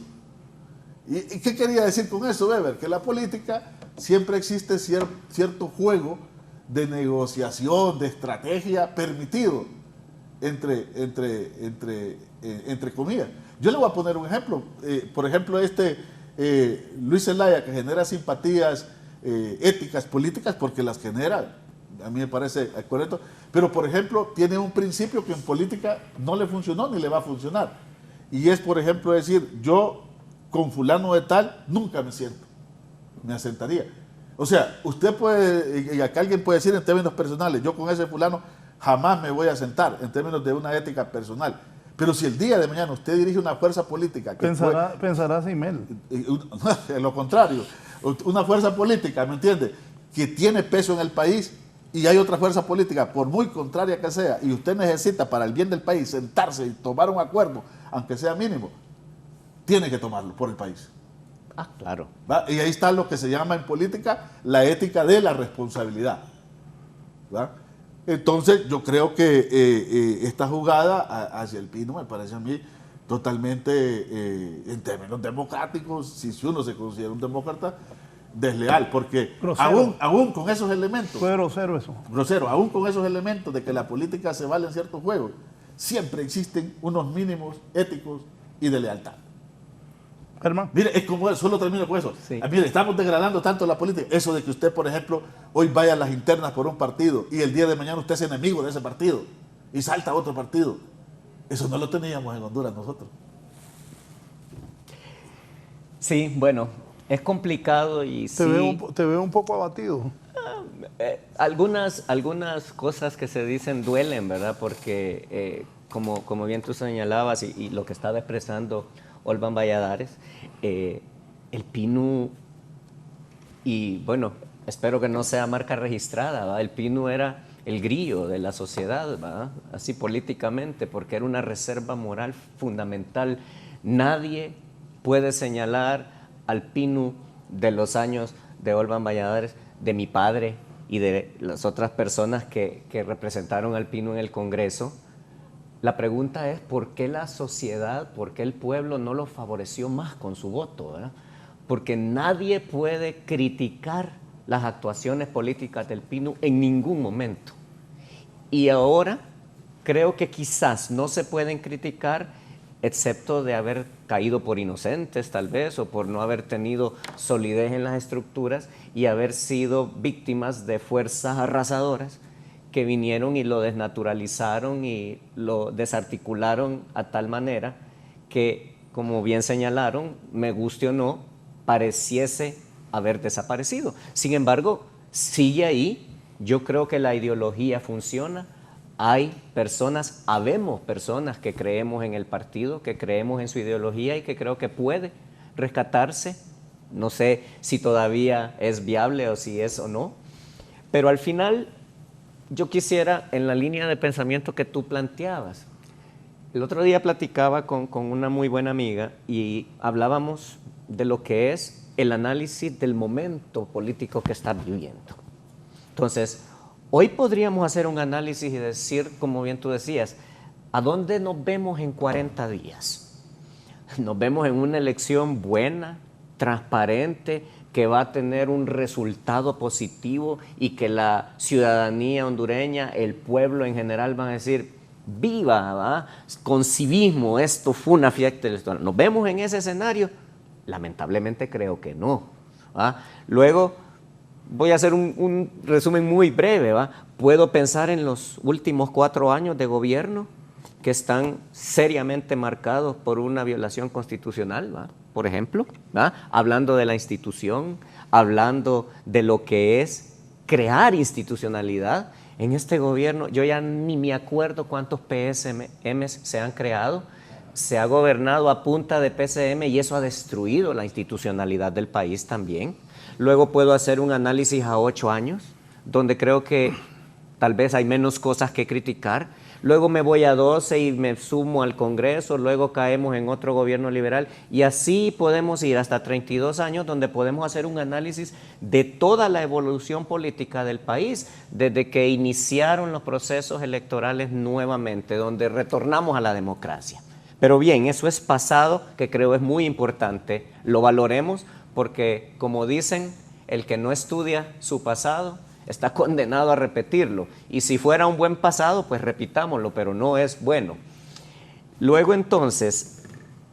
¿Y qué quería decir con eso, Weber? Que la política siempre existe cierto juego de negociación, de estrategia permitido entre comillas. Yo le voy a poner un ejemplo. Por ejemplo, Luis Zelaya, que genera simpatías éticas, políticas, porque las genera, a mí me parece correcto, pero por ejemplo, tiene un principio que en política no le funcionó ni le va a funcionar. Y es, por ejemplo, decir, yo con fulano de tal nunca me asentaría. O sea, usted puede, y acá alguien puede decir en términos personales, yo con ese fulano jamás me voy a sentar, en términos de una ética personal. Pero si el día de mañana usted dirige una fuerza política... Pensará Simel. Lo contrario, una fuerza política, ¿me entiende?, que tiene peso en el país y hay otra fuerza política, por muy contraria que sea, y usted necesita para el bien del país sentarse y tomar un acuerdo, aunque sea mínimo, tiene que tomarlo por el país. Ah, claro. ¿Va? Y ahí está lo que se llama en política la ética de la responsabilidad. ¿Va? Entonces yo creo que esta jugada hacia el Pino me parece a mí totalmente, en términos democráticos, si uno se considera un demócrata, desleal, porque aún con esos elementos... Fue grosero eso. Grosero, aún con esos elementos de que la política se vale en ciertos juegos, siempre existen unos mínimos éticos y de lealtad. Germán. Mire, es como, solo termino con eso. Sí. Mire, estamos degradando tanto la política. Eso de que usted, por ejemplo, hoy vaya a las internas por un partido y el día de mañana usted es enemigo de ese partido y salta a otro partido. Eso no lo teníamos en Honduras nosotros. Sí, bueno, es complicado y te veo un poco abatido. Algunas cosas que se dicen duelen, ¿verdad? Porque como bien tú señalabas y lo que estaba expresando Olvan Valladares, el PINU, y bueno, espero que no sea marca registrada, ¿va? El PINU era el grillo de la sociedad, ¿va? Así políticamente, porque era una reserva moral fundamental. Nadie puede señalar al PINU de los años de Olvan Valladares, de mi padre y de las otras personas que representaron al PINU en el Congreso. La pregunta es, ¿por qué la sociedad, por qué el pueblo no lo favoreció más con su voto, ¿verdad? Porque nadie puede criticar las actuaciones políticas del PINU en ningún momento. Y ahora creo que quizás no se pueden criticar, excepto de haber caído por inocentes tal vez, o por no haber tenido solidez en las estructuras y haber sido víctimas de fuerzas arrasadoras que vinieron y lo desnaturalizaron y lo desarticularon a tal manera que, como bien señalaron, me guste o no, pareciese haber desaparecido. Sin embargo, sigue ahí. Yo creo que la ideología funciona. Hay personas, habemos personas que creemos en el partido, que creemos en su ideología y que creo que puede rescatarse. No sé si todavía es viable o si es o no, pero al final yo quisiera, en la línea de pensamiento que tú planteabas, el otro día platicaba con una muy buena amiga y hablábamos de lo que es el análisis del momento político que está viviendo. Entonces, hoy podríamos hacer un análisis y decir, como bien tú decías, ¿a dónde nos vemos en 40 días? Nos vemos en una elección buena, transparente, que va a tener un resultado positivo y que la ciudadanía hondureña, el pueblo en general van a decir, viva, ¿va? Con civismo, esto fue una fiesta electoral. ¿Nos vemos en ese escenario? Lamentablemente creo que no, ¿va? Luego, voy a hacer un resumen muy breve, ¿va? Puedo pensar en los últimos 4 años de gobierno que están seriamente marcados por una violación constitucional, ¿va? Por ejemplo, ¿va? Hablando de la institución, hablando de lo que es crear institucionalidad. En este gobierno, yo ya ni me acuerdo cuántos PSMs se han creado. Se ha gobernado a punta de PCM y eso ha destruido la institucionalidad del país también. Luego puedo hacer un análisis a 8 años, donde creo que tal vez hay menos cosas que criticar. Luego me voy a 12 y me sumo al Congreso, luego caemos en otro gobierno liberal y así podemos ir hasta 32 años donde podemos hacer un análisis de toda la evolución política del país desde que iniciaron los procesos electorales nuevamente, donde retornamos a la democracia. Pero bien, eso es pasado, que creo es muy importante, lo valoremos porque, como dicen, el que no estudia su pasado está condenado a repetirlo. Y si fuera un buen pasado, pues repitámoslo, pero no es bueno. Luego entonces,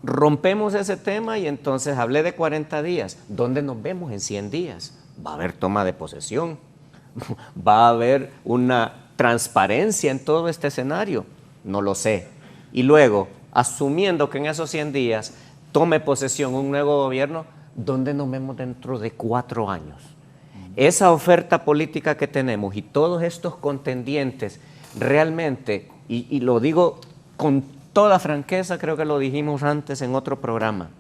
rompemos ese tema y entonces hablé de 40 días. ¿Dónde nos vemos en 100 días? Va a haber toma de posesión, va a haber una transparencia en todo este escenario. No lo sé. Y luego, asumiendo que en esos 100 días tome posesión un nuevo gobierno, ¿dónde nos vemos dentro de 4 años? Esa oferta política que tenemos y todos estos contendientes realmente, y lo digo con toda franqueza, creo que lo dijimos antes en otro programa,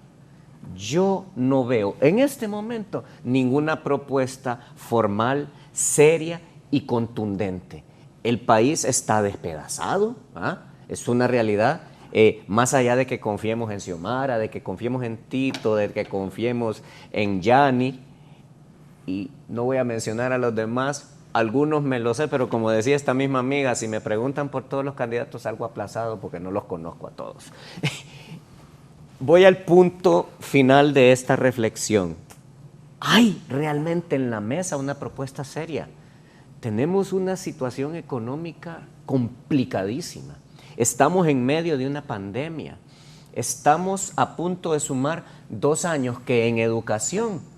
yo no veo en este momento ninguna propuesta formal, seria y contundente. El país está despedazado, ¿ah? Es una realidad. Más allá de que confiemos en Xiomara, de que confiemos en Tito, de que confiemos en Yanni, y no voy a mencionar a los demás, algunos me lo sé, pero como decía esta misma amiga, si me preguntan por todos los candidatos salgo aplazado porque no los conozco a todos. Voy al punto final de esta reflexión. ¿Hay realmente en la mesa una propuesta seria? Tenemos una situación económica complicadísima. Estamos en medio de una pandemia. Estamos a punto de sumar 2 años que en educación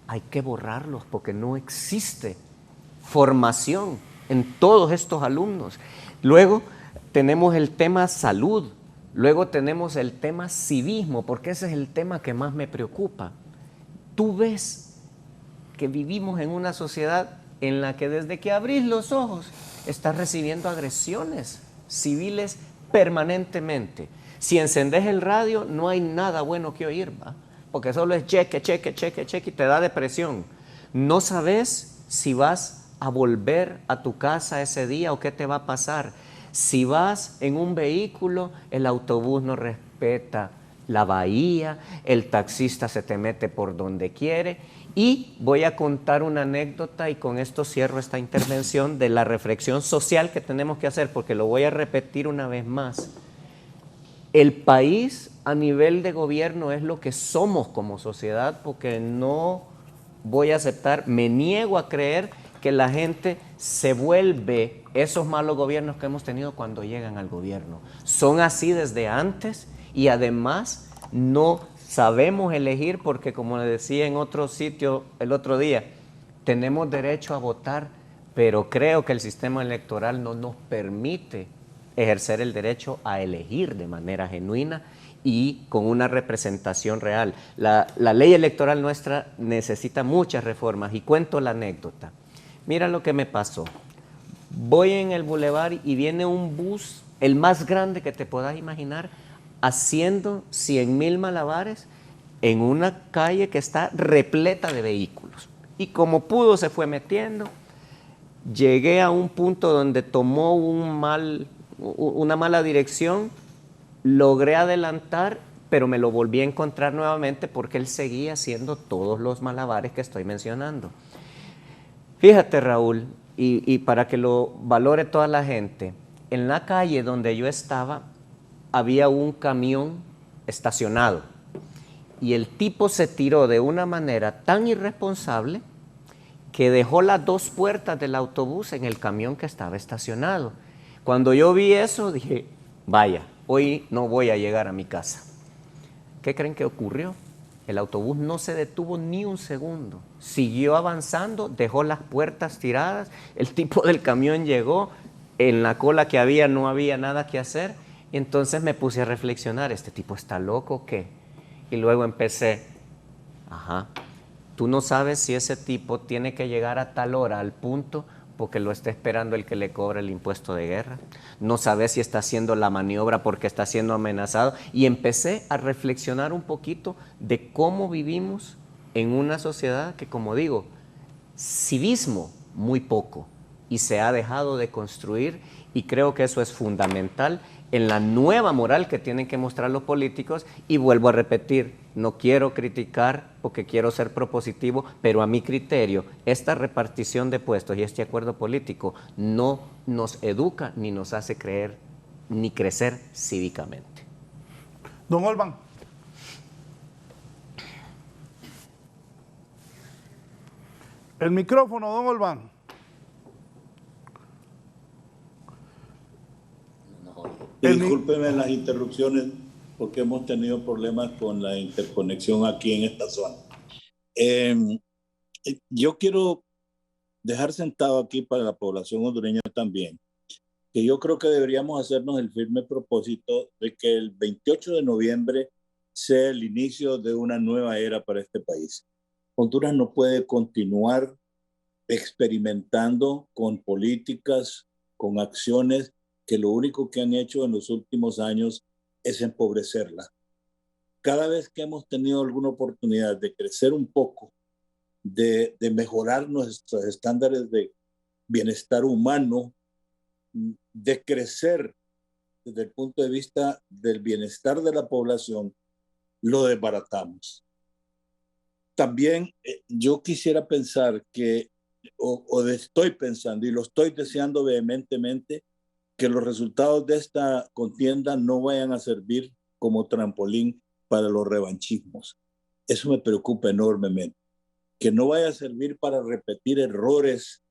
hay que borrarlos porque no existe formación en todos estos alumnos. Luego tenemos el tema salud, luego tenemos el tema civismo, porque ese es el tema que más me preocupa. Tú ves que vivimos en una sociedad en la que desde que abrís los ojos estás recibiendo agresiones civiles permanentemente. Si encendés el radio, no hay nada bueno que oír, ¿va? Porque solo es cheque, cheque, cheque, cheque y te da depresión. No sabes si vas a volver a tu casa ese día o qué te va a pasar. Si vas en un vehículo, el autobús no respeta la bahía, el taxista se te mete por donde quiere. Y voy a contar una anécdota y con esto cierro esta intervención de la reflexión social que tenemos que hacer, porque lo voy a repetir una vez más. El país a nivel de gobierno es lo que somos como sociedad, porque no voy a aceptar, me niego a creer que la gente se vuelve esos malos gobiernos que hemos tenido cuando llegan al gobierno. Son así desde antes y además no sabemos elegir porque, como le decía en otro sitio el otro día, tenemos derecho a votar, pero creo que el sistema electoral no nos permite ejercer el derecho a elegir de manera genuina y con una representación real. La ley electoral nuestra necesita muchas reformas y cuento la anécdota. Mira lo que me pasó. Voy en el bulevar y viene un bus, el más grande que te puedas imaginar, haciendo 100,000 malabares en una calle que está repleta de vehículos. Y como pudo se fue metiendo. Llegué a un punto donde tomó una mala dirección, logré adelantar, pero me lo volví a encontrar nuevamente porque él seguía haciendo todos los malabares que estoy mencionando. Fíjate, Raúl, y para que lo valore toda la gente, en la calle donde yo estaba había un camión estacionado y el tipo se tiró de una manera tan irresponsable que dejó las 2 puertas del autobús en el camión que estaba estacionado. Cuando yo vi eso dije, vaya, hoy no voy a llegar a mi casa. ¿Qué creen que ocurrió? El autobús no se detuvo ni un segundo, siguió avanzando, dejó las puertas tiradas, el tipo del camión llegó, en la cola que había no había nada que hacer, entonces me puse a reflexionar, ¿este tipo está loco o qué? Y luego empecé, tú no sabes si ese tipo tiene que llegar a tal hora al punto porque lo está esperando el que le cobra el impuesto de guerra. No sabes si está haciendo la maniobra porque está siendo amenazado. Y empecé a reflexionar un poquito de cómo vivimos en una sociedad que, como digo, civismo muy poco y se ha dejado de construir, y creo que eso es fundamental en la nueva moral que tienen que mostrar los políticos. Y vuelvo a repetir, no quiero criticar porque quiero ser propositivo, pero a mi criterio esta repartición de puestos y este acuerdo político no nos educa ni nos hace creer ni crecer cívicamente. Don Olban. El micrófono, don Olban. Discúlpeme las interrupciones porque hemos tenido problemas con la interconexión aquí en esta zona. Yo quiero dejar sentado aquí para la población hondureña también, que yo creo que deberíamos hacernos el firme propósito de que el 28 de noviembre sea el inicio de una nueva era para este país. Honduras no puede continuar experimentando con políticas, con acciones que lo único que han hecho en los últimos años es empobrecerla. Cada vez que hemos tenido alguna oportunidad de crecer un poco, de mejorar nuestros estándares de bienestar humano, de crecer desde el punto de vista del bienestar de la población, lo desbaratamos. También yo quisiera pensar que, estoy pensando y lo estoy deseando vehementemente, que los resultados de esta contienda no vayan a servir como trampolín para los revanchismos. Eso me preocupa enormemente. Que no vaya a servir para repetir errores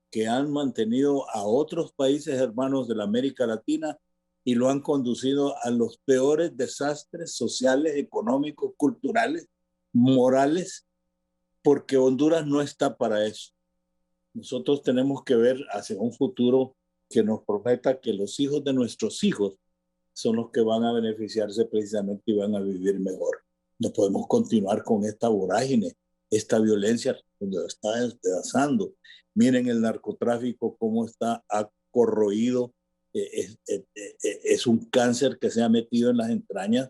que han mantenido a otros países hermanos de la América Latina y lo han conducido a los peores desastres sociales, económicos, culturales, morales, porque Honduras no está para eso. Nosotros tenemos que ver hacia un futuro que nos prometa que los hijos de nuestros hijos son los que van a beneficiarse precisamente y van a vivir mejor. No podemos continuar con esta vorágine, esta violencia donde está despedazando. Miren el narcotráfico, cómo ha corroído es un cáncer que se ha metido en las entrañas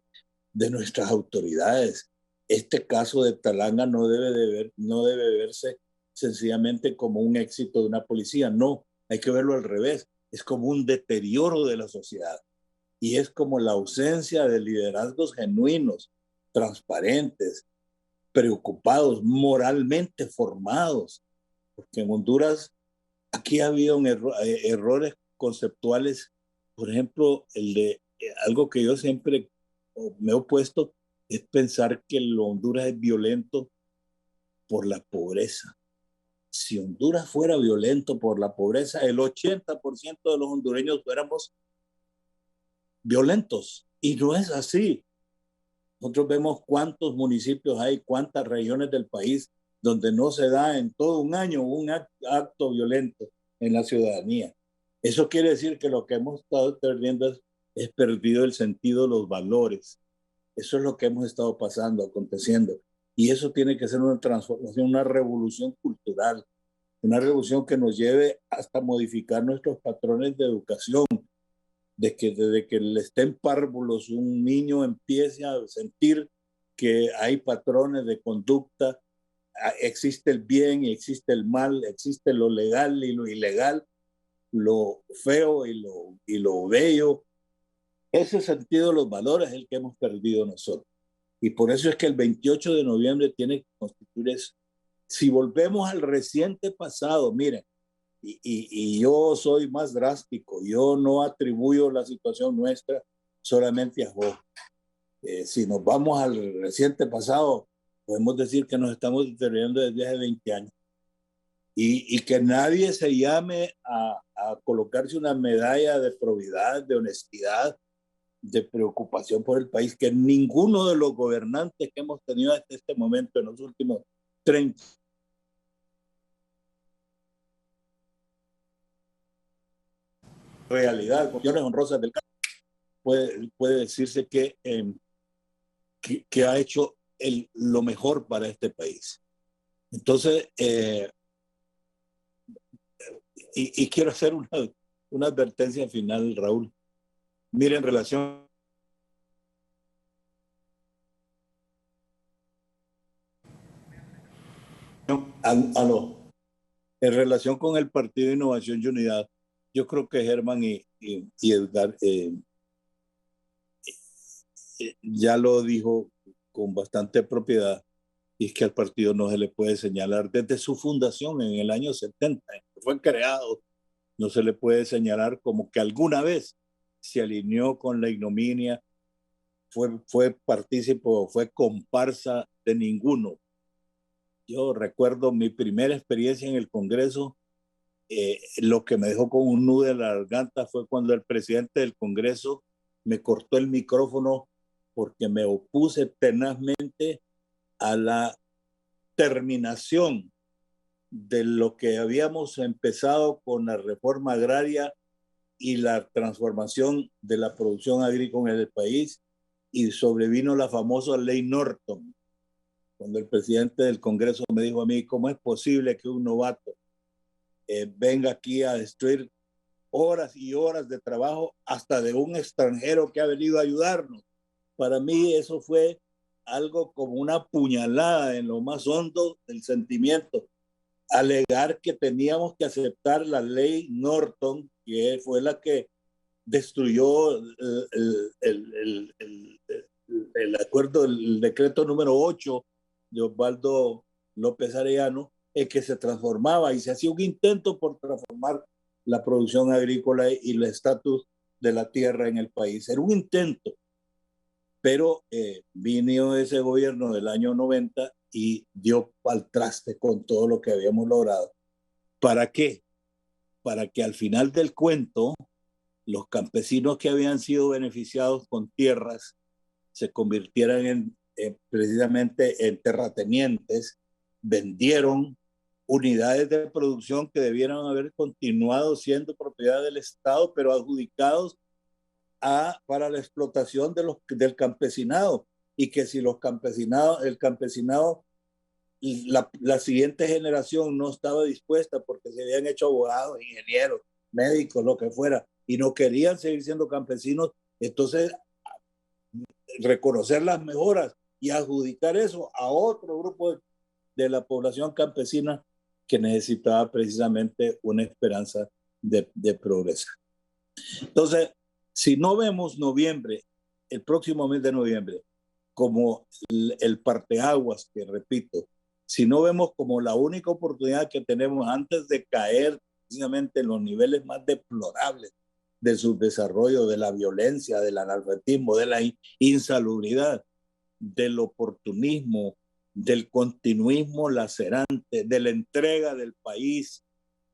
de nuestras autoridades. Este caso de Talanga no debe verse sencillamente como un éxito de una policía, no, hay que verlo al revés, es como un deterioro de la sociedad y es como la ausencia de liderazgos genuinos, transparentes, preocupados, moralmente formados, porque en Honduras aquí ha habido errores conceptuales, por ejemplo, el de algo que yo siempre me he opuesto es pensar que Honduras es violento por la pobreza. Si Honduras fuera violento por la pobreza, el 80% de los hondureños fuéramos violentos. Y no es así. Nosotros vemos cuántos municipios hay, cuántas regiones del país donde no se da en todo un año un acto violento en la ciudadanía. Eso quiere decir que lo que hemos estado perdiendo es perdido el sentido de los valores. Eso es lo que hemos estado pasando, aconteciendo. Y eso tiene que ser una transformación, una revolución cultural, una revolución que nos lleve hasta modificar nuestros patrones de educación, de que desde que le estén párvulos un niño empiece a sentir que hay patrones de conducta, existe el bien y existe el mal, existe lo legal y lo ilegal, lo feo y lo bello. Ese sentido de los valores es el que hemos perdido nosotros. Y por eso es que el 28 de noviembre tiene que constituir eso. Si volvemos al reciente pasado, miren, y yo soy más drástico, yo no atribuyo la situación nuestra solamente a vos. Si nos vamos al reciente pasado, podemos decir que nos estamos deteriorando desde hace 20 años. Y que nadie se llame a colocarse una medalla de probidad, de honestidad, de preocupación por el país, que ninguno de los gobernantes que hemos tenido hasta este momento en los últimos 30 realidad, cuestiones honrosas del campo, puede decirse que ha hecho lo mejor para este país. Entonces, y quiero hacer una advertencia final, Raúl. Mire, en relación en relación con el Partido Innovación y Unidad, yo creo que Germán y Edgar ya lo dijo con bastante propiedad, y es que al partido no se le puede señalar desde su fundación en el año 70, que fue creado, no se le puede señalar como que alguna vez se alineó con la ignominia, fue partícipe o fue comparsa de ninguno. Yo recuerdo mi primera experiencia en el Congreso, lo que me dejó con un nudo en la garganta fue cuando el presidente del Congreso me cortó el micrófono porque me opuse tenazmente a la terminación de lo que habíamos empezado con la reforma agraria y la transformación de la producción agrícola en el país, y sobrevino la famosa ley Norton, cuando el presidente del Congreso me dijo a mí, ¿cómo es posible que un novato venga aquí a destruir horas y horas de trabajo hasta de un extranjero que ha venido a ayudarnos? Para mí eso fue algo como una puñalada en lo más hondo del sentimiento. Alegar que teníamos que aceptar la ley Norton, que fue la que destruyó el acuerdo, el decreto número 8 de Osvaldo López Arellano, en que se transformaba y se hacía un intento por transformar la producción agrícola y el estatus de la tierra en el país. Era un intento, pero vino ese gobierno del año 90 y dio al traste con todo lo que habíamos logrado. ¿Para qué? Para que al final del cuento los campesinos que habían sido beneficiados con tierras se convirtieran precisamente en terratenientes, vendieron unidades de producción que debieran haber continuado siendo propiedad del Estado, pero adjudicados para la explotación del campesinado, y que si el campesinado, la siguiente generación no estaba dispuesta porque se habían hecho abogados, ingenieros, médicos, lo que fuera, y no querían seguir siendo campesinos, entonces reconocer las mejoras y adjudicar eso a otro grupo de la población campesina que necesitaba precisamente una esperanza de progreso. Entonces, si no vemos noviembre, el próximo mes de noviembre, como el parteaguas, que repito, si no vemos como la única oportunidad que tenemos antes de caer precisamente en los niveles más deplorables del subdesarrollo, de la violencia, del analfabetismo, de la insalubridad, del oportunismo, del continuismo lacerante, de la entrega del país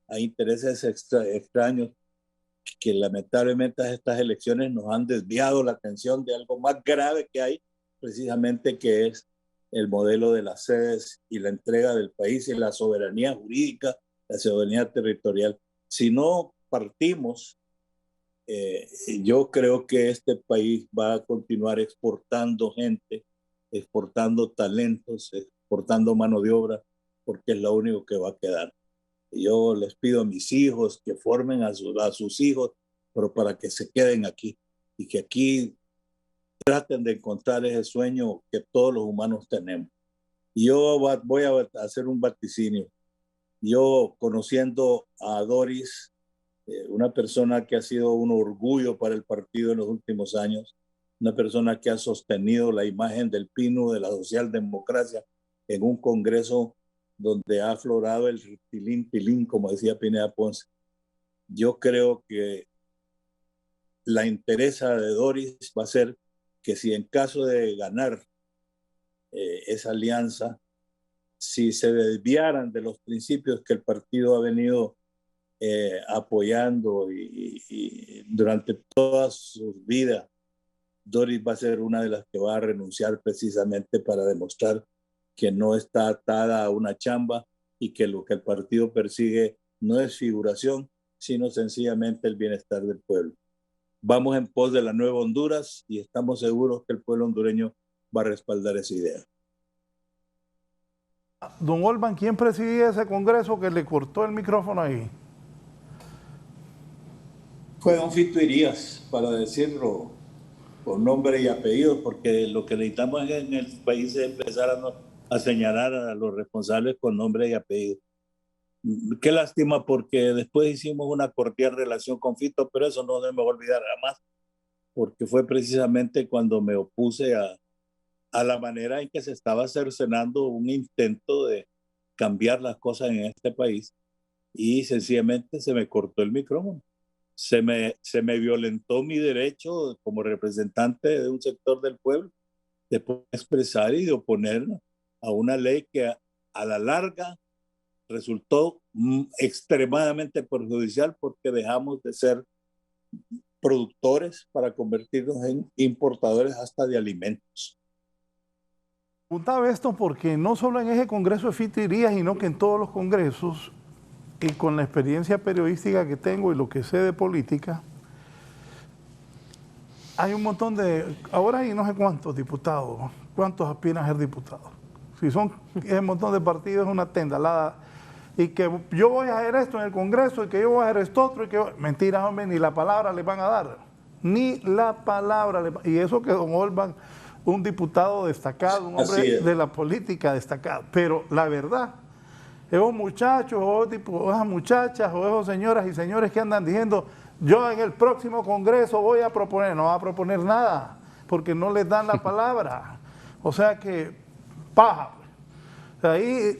a intereses extraños, que lamentablemente estas elecciones nos han desviado la atención de algo más grave que hay, precisamente, que es el modelo de las sedes y la entrega del país y la soberanía jurídica, la soberanía territorial. Si no partimos, yo creo que este país va a continuar exportando gente, exportando talentos, exportando mano de obra, porque es lo único que va a quedar. Yo les pido a mis hijos que formen a sus hijos, pero para que se queden aquí y que aquí traten de encontrar ese sueño que todos los humanos tenemos. Yo voy a hacer un vaticinio. Yo, conociendo a Doris, una persona que ha sido un orgullo para el partido en los últimos años, una persona que ha sostenido la imagen del pino de la socialdemocracia en un congreso donde ha aflorado el tilín, como decía Pineda Ponce. Yo creo que la interesa de Doris va a ser que, si en caso de ganar esa alianza, si se desviaran de los principios que el partido ha venido apoyando y durante toda su vida, Doris va a ser una de las que va a renunciar, precisamente para demostrar que no está atada a una chamba y que lo que el partido persigue no es figuración, sino sencillamente el bienestar del pueblo. Vamos en pos de la nueva Honduras y estamos seguros que el pueblo hondureño va a respaldar esa idea. Don Olban, ¿quién presidía ese congreso que le cortó el micrófono ahí? Fue don Fito Irías, para decirlo con nombre y apellido, porque lo que necesitamos en el país es empezar a señalar a los responsables con nombre y apellido. Qué lástima, porque después hicimos una cordial relación con Fito, pero eso no se me va a olvidar jamás, porque fue precisamente cuando me opuse a la manera en que se estaba cercenando un intento de cambiar las cosas en este país, y sencillamente se me cortó el micrófono. Se me violentó mi derecho como representante de un sector del pueblo de poder expresar y de oponer a una ley que a la larga resultó extremadamente perjudicial, porque dejamos de ser productores para convertirnos en importadores hasta de alimentos. Preguntaba esto porque no solo en ese congreso de Fito Irías, sino que en todos los congresos, y con la experiencia periodística que tengo y lo que sé de política, hay un montón de, ahora hay no sé cuántos diputados, cuántos aspiran a ser diputados. Si son un montón de partidos, es una tendalada. Y que yo voy a hacer esto en el Congreso, y que yo voy a hacer esto otro, y que mentira, hombre, ni la palabra les van a dar. Ni la palabra. Y eso que don Olban, un diputado destacado, un hombre de la política destacado. Pero la verdad, esos muchachos, o esas muchachas, o esos señoras y señores que andan diciendo, yo en el próximo Congreso voy a proponer, no va a proponer nada, porque no les dan la palabra. O sea que, paja. O sea, ahí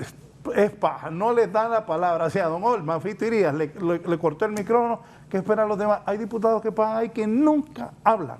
es paja, no les dan la palabra. O sea, don Olman, Fito Irías le cortó el micrófono, ¿qué esperan los demás? Hay diputados que pagan ahí que nunca hablan.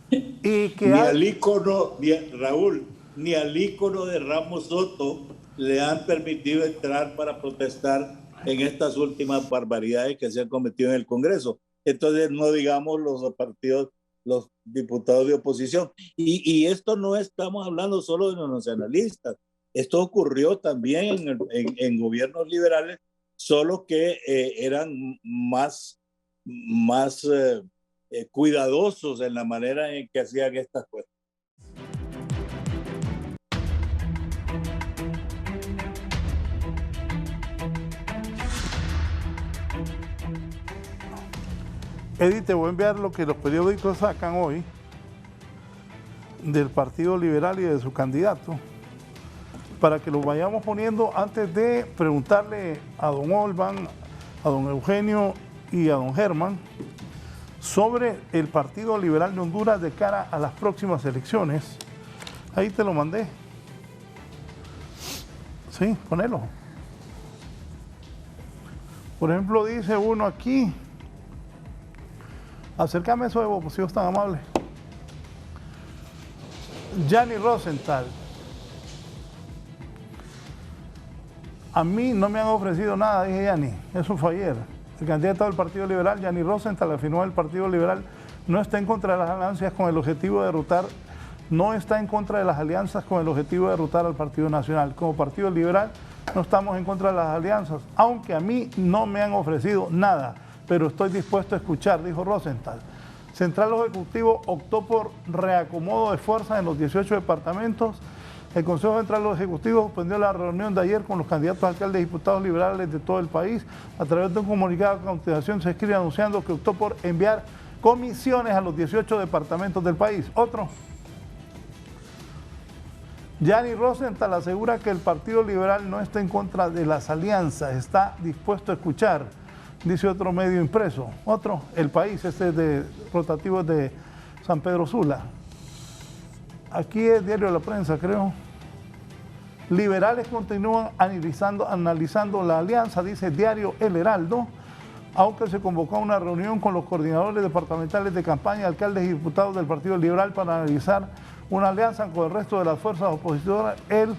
Y que ni al ícono, Raúl, ni al ícono de Ramos Soto le han permitido entrar para protestar en estas últimas barbaridades que se han cometido en el Congreso. Entonces, no digamos los partidos, los diputados de oposición. Y esto no estamos hablando solo de los nacionalistas. Esto ocurrió también en gobiernos liberales, solo que eran más cuidadosos en la manera en que hacían estas cosas. Eddie, te voy a enviar lo que los periódicos sacan hoy del Partido Liberal y de su candidato, para que lo vayamos poniendo antes de preguntarle a don Olban, a don Eugenio y a don Germán sobre el Partido Liberal de Honduras de cara a las próximas elecciones. Ahí te lo mandé. Sí, ponelo. Por ejemplo, dice uno aquí, acércame eso de vos, si vos tan amable. Gianni Rosenthal. A mí no me han ofrecido nada, dije Gianni, eso fue ayer. El candidato del Partido Liberal, Gianni Rosenthal, afirmó que el Partido Liberal no está en contra de las alianzas con el objetivo de derrotar, no está en contra de las alianzas con el objetivo de derrotar al Partido Nacional. Como Partido Liberal no estamos en contra de las alianzas, aunque a mí no me han ofrecido nada, pero estoy dispuesto a escuchar, dijo Rosenthal. Central Ejecutivo optó por reacomodo de fuerzas en los 18 departamentos. El Consejo Central Ejecutivo suspendió la reunión de ayer con los candidatos a alcaldes y diputados liberales de todo el país. A través de un comunicado a continuación se escribe anunciando que optó por enviar comisiones a los 18 departamentos del país. Otro. Gianni Rosenthal asegura que el Partido Liberal no está en contra de las alianzas, está dispuesto a escuchar, dice otro medio impreso. Otro, El País, este es de rotativo de San Pedro Sula. Aquí es Diario de la Prensa, creo. Liberales continúan analizando la alianza, dice Diario El Heraldo, aunque se convocó a una reunión con los coordinadores departamentales de campaña, alcaldes y diputados del Partido Liberal para analizar una alianza con el resto de las fuerzas opositoras. El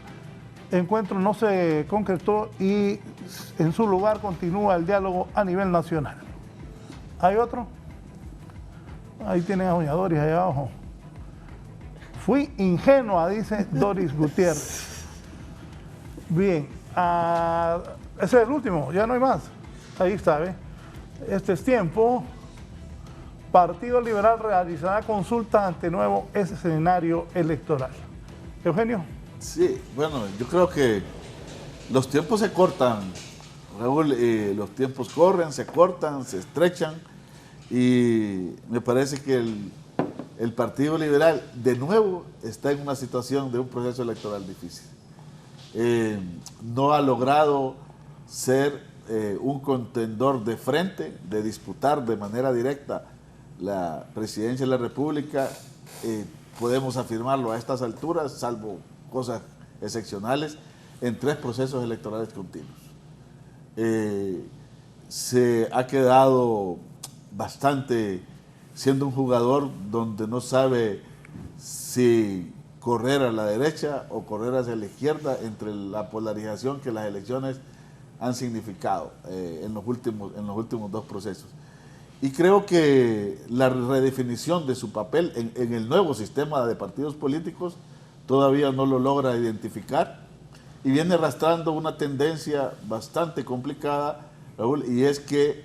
encuentro no se concretó y en su lugar continúa el diálogo a nivel nacional. ¿Hay otro? Ahí tienen a doña Doris allá abajo. Fui ingenua, dice Doris Gutiérrez. Bien, ese es el último, ya no hay más. Ahí está, ¿ve? Este es Tiempo. Partido Liberal realizará consulta ante nuevo escenario electoral. Eugenio. Sí, bueno, yo creo que los tiempos se cortan, Raúl, los tiempos corren, se cortan, se estrechan y me parece que el Partido Liberal de nuevo está en una situación de un proceso electoral difícil. No ha logrado ser un contendor de frente, de disputar de manera directa la presidencia de la República. Podemos afirmarlo a estas alturas, salvo cosas excepcionales, en 3 procesos electorales continuos. Se ha quedado bastante siendo un jugador donde no sabe si correr a la derecha o correr hacia la izquierda entre la polarización que las elecciones han significado en los últimos 2 procesos. Y creo que la redefinición de su papel en el nuevo sistema de partidos políticos todavía no lo logra identificar y viene arrastrando una tendencia bastante complicada, Raúl, y es que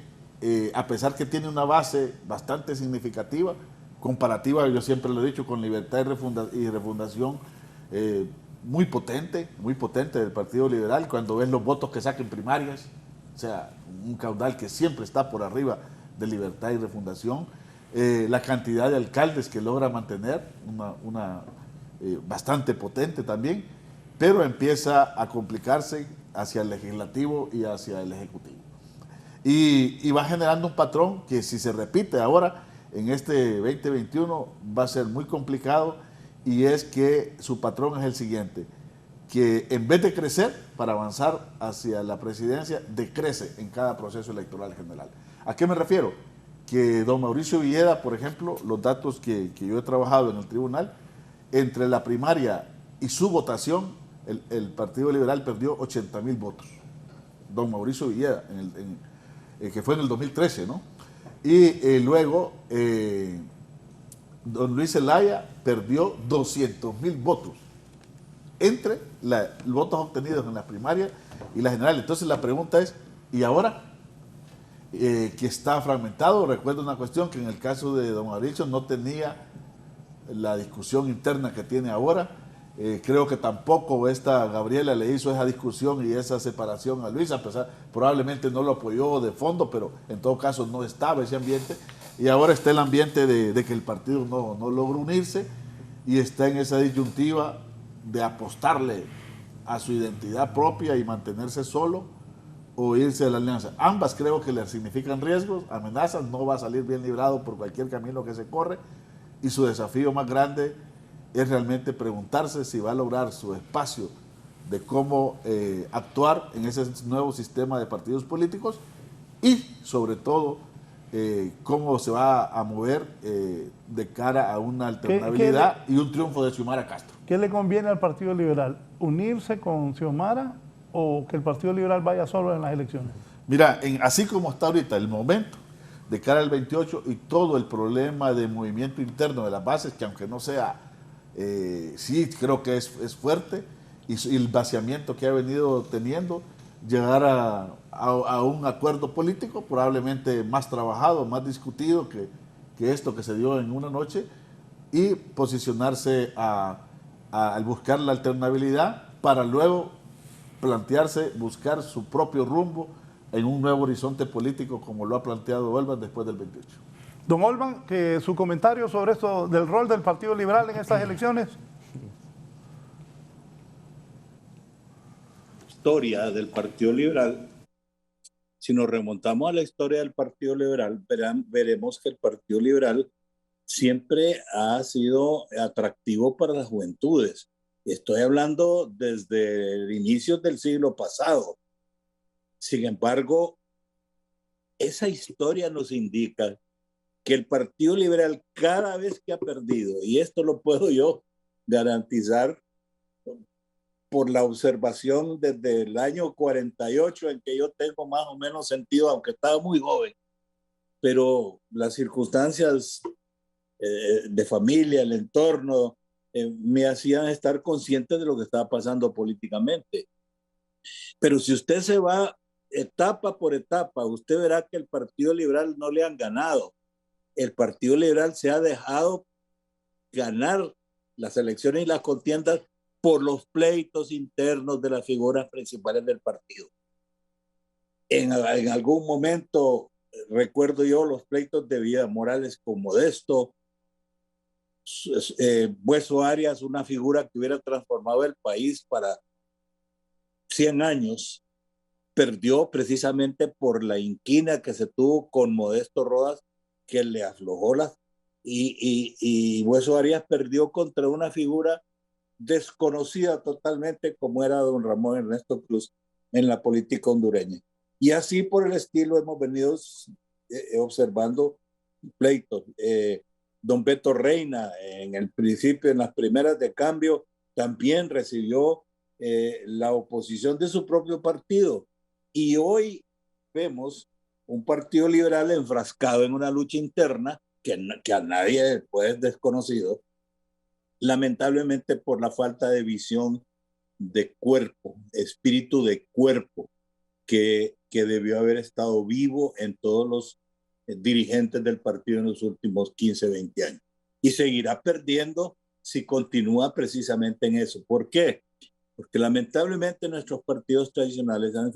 a pesar que tiene una base bastante significativa, comparativa, yo siempre lo he dicho, con Libertad y Refundación, muy potente del Partido Liberal, cuando ves los votos que saca en primarias, o sea, un caudal que siempre está por arriba de Libertad y Refundación, la cantidad de alcaldes que logra mantener, bastante potente también, pero empieza a complicarse hacia el legislativo y hacia el ejecutivo. Y va generando un patrón que si se repite ahora en este 2021 va a ser muy complicado, y es que su patrón es el siguiente, que en vez de crecer para avanzar hacia la presidencia, decrece en cada proceso electoral general. ¿A qué me refiero? Que don Mauricio Villeda, por ejemplo, los datos que yo he trabajado en el tribunal, entre la primaria y su votación, el Partido Liberal perdió 80,000 votos. Don Mauricio Villeda, que fue en el 2013, ¿no? Y luego, don Luis Zelaya perdió 200,000 votos entre los votos obtenidos en la primaria y la general. Entonces la pregunta es, ¿y ahora? Que está fragmentado. Recuerdo una cuestión que en el caso de don Mauricio no tenía la discusión interna que tiene ahora. Creo que tampoco esta Gabriela le hizo esa discusión y esa separación a Luis, a pesar, probablemente no lo apoyó de fondo, pero en todo caso no estaba ese ambiente. y ahora está el ambiente de que el partido no logra unirse y está en esa disyuntiva de apostarle a su identidad propia y mantenerse solo o irse a la alianza. Ambas creo que le significan riesgos, amenazas, no va a salir bien librado por cualquier camino que se corre y su desafío más grande es realmente preguntarse si va a lograr su espacio de cómo actuar en ese nuevo sistema de partidos políticos y sobre todo cómo se va a mover de cara a una alternabilidad y un triunfo de Xiomara Castro. ¿Qué le conviene al Partido Liberal? ¿Unirse con Xiomara o que el Partido Liberal vaya solo en las elecciones? Mira, así como está ahorita el momento de cara al 28 y todo el problema de movimiento interno de las bases, que aunque no sea, sí creo que es fuerte, y el vaciamiento que ha venido teniendo, llegar a un acuerdo político probablemente más trabajado, más discutido que esto que se dio en una noche, y posicionarse al buscar la alternabilidad para luego plantearse, buscar su propio rumbo en un nuevo horizonte político como lo ha planteado Olban después del 28. Don Olban, que su comentario sobre esto del rol del Partido Liberal en estas elecciones. Historia del Partido Liberal, si nos remontamos a la historia del Partido Liberal, veremos que el Partido Liberal siempre ha sido atractivo para las juventudes. Estoy hablando desde inicios del siglo pasado. Sin embargo, esa historia nos indica que el Partido Liberal cada vez que ha perdido, y esto lo puedo yo garantizar por la observación desde el año 48 en que yo tengo más o menos sentido, aunque estaba muy joven, pero las circunstancias de familia, el entorno, me hacían estar consciente de lo que estaba pasando políticamente. Pero si usted se va etapa por etapa, usted verá que el Partido Liberal no le han ganado. El Partido Liberal se ha dejado ganar las elecciones y las contiendas por los pleitos internos de las figuras principales del partido. En algún momento, recuerdo yo los pleitos de Vida Morales con Modesto, Bueso Arias, una figura que hubiera transformado el país para 100 años, perdió precisamente por la inquina que se tuvo con Modesto Rodas, que le aflojó y Bueso Arias perdió contra una figura desconocida totalmente como era don Ramón Ernesto Cruz en la política hondureña. Y así por el estilo hemos venido observando pleitos. Don Beto Reina, en el principio, en las primeras de cambio, también recibió la oposición de su propio partido. Y hoy vemos un Partido Liberal enfrascado en una lucha interna que a nadie pues, es desconocido, lamentablemente por la falta de visión de cuerpo, espíritu de cuerpo, que debió haber estado vivo en todos los dirigentes del partido en los últimos 15, 20 años. Y seguirá perdiendo si continúa precisamente en eso. ¿Por qué? Porque lamentablemente nuestros partidos tradicionales han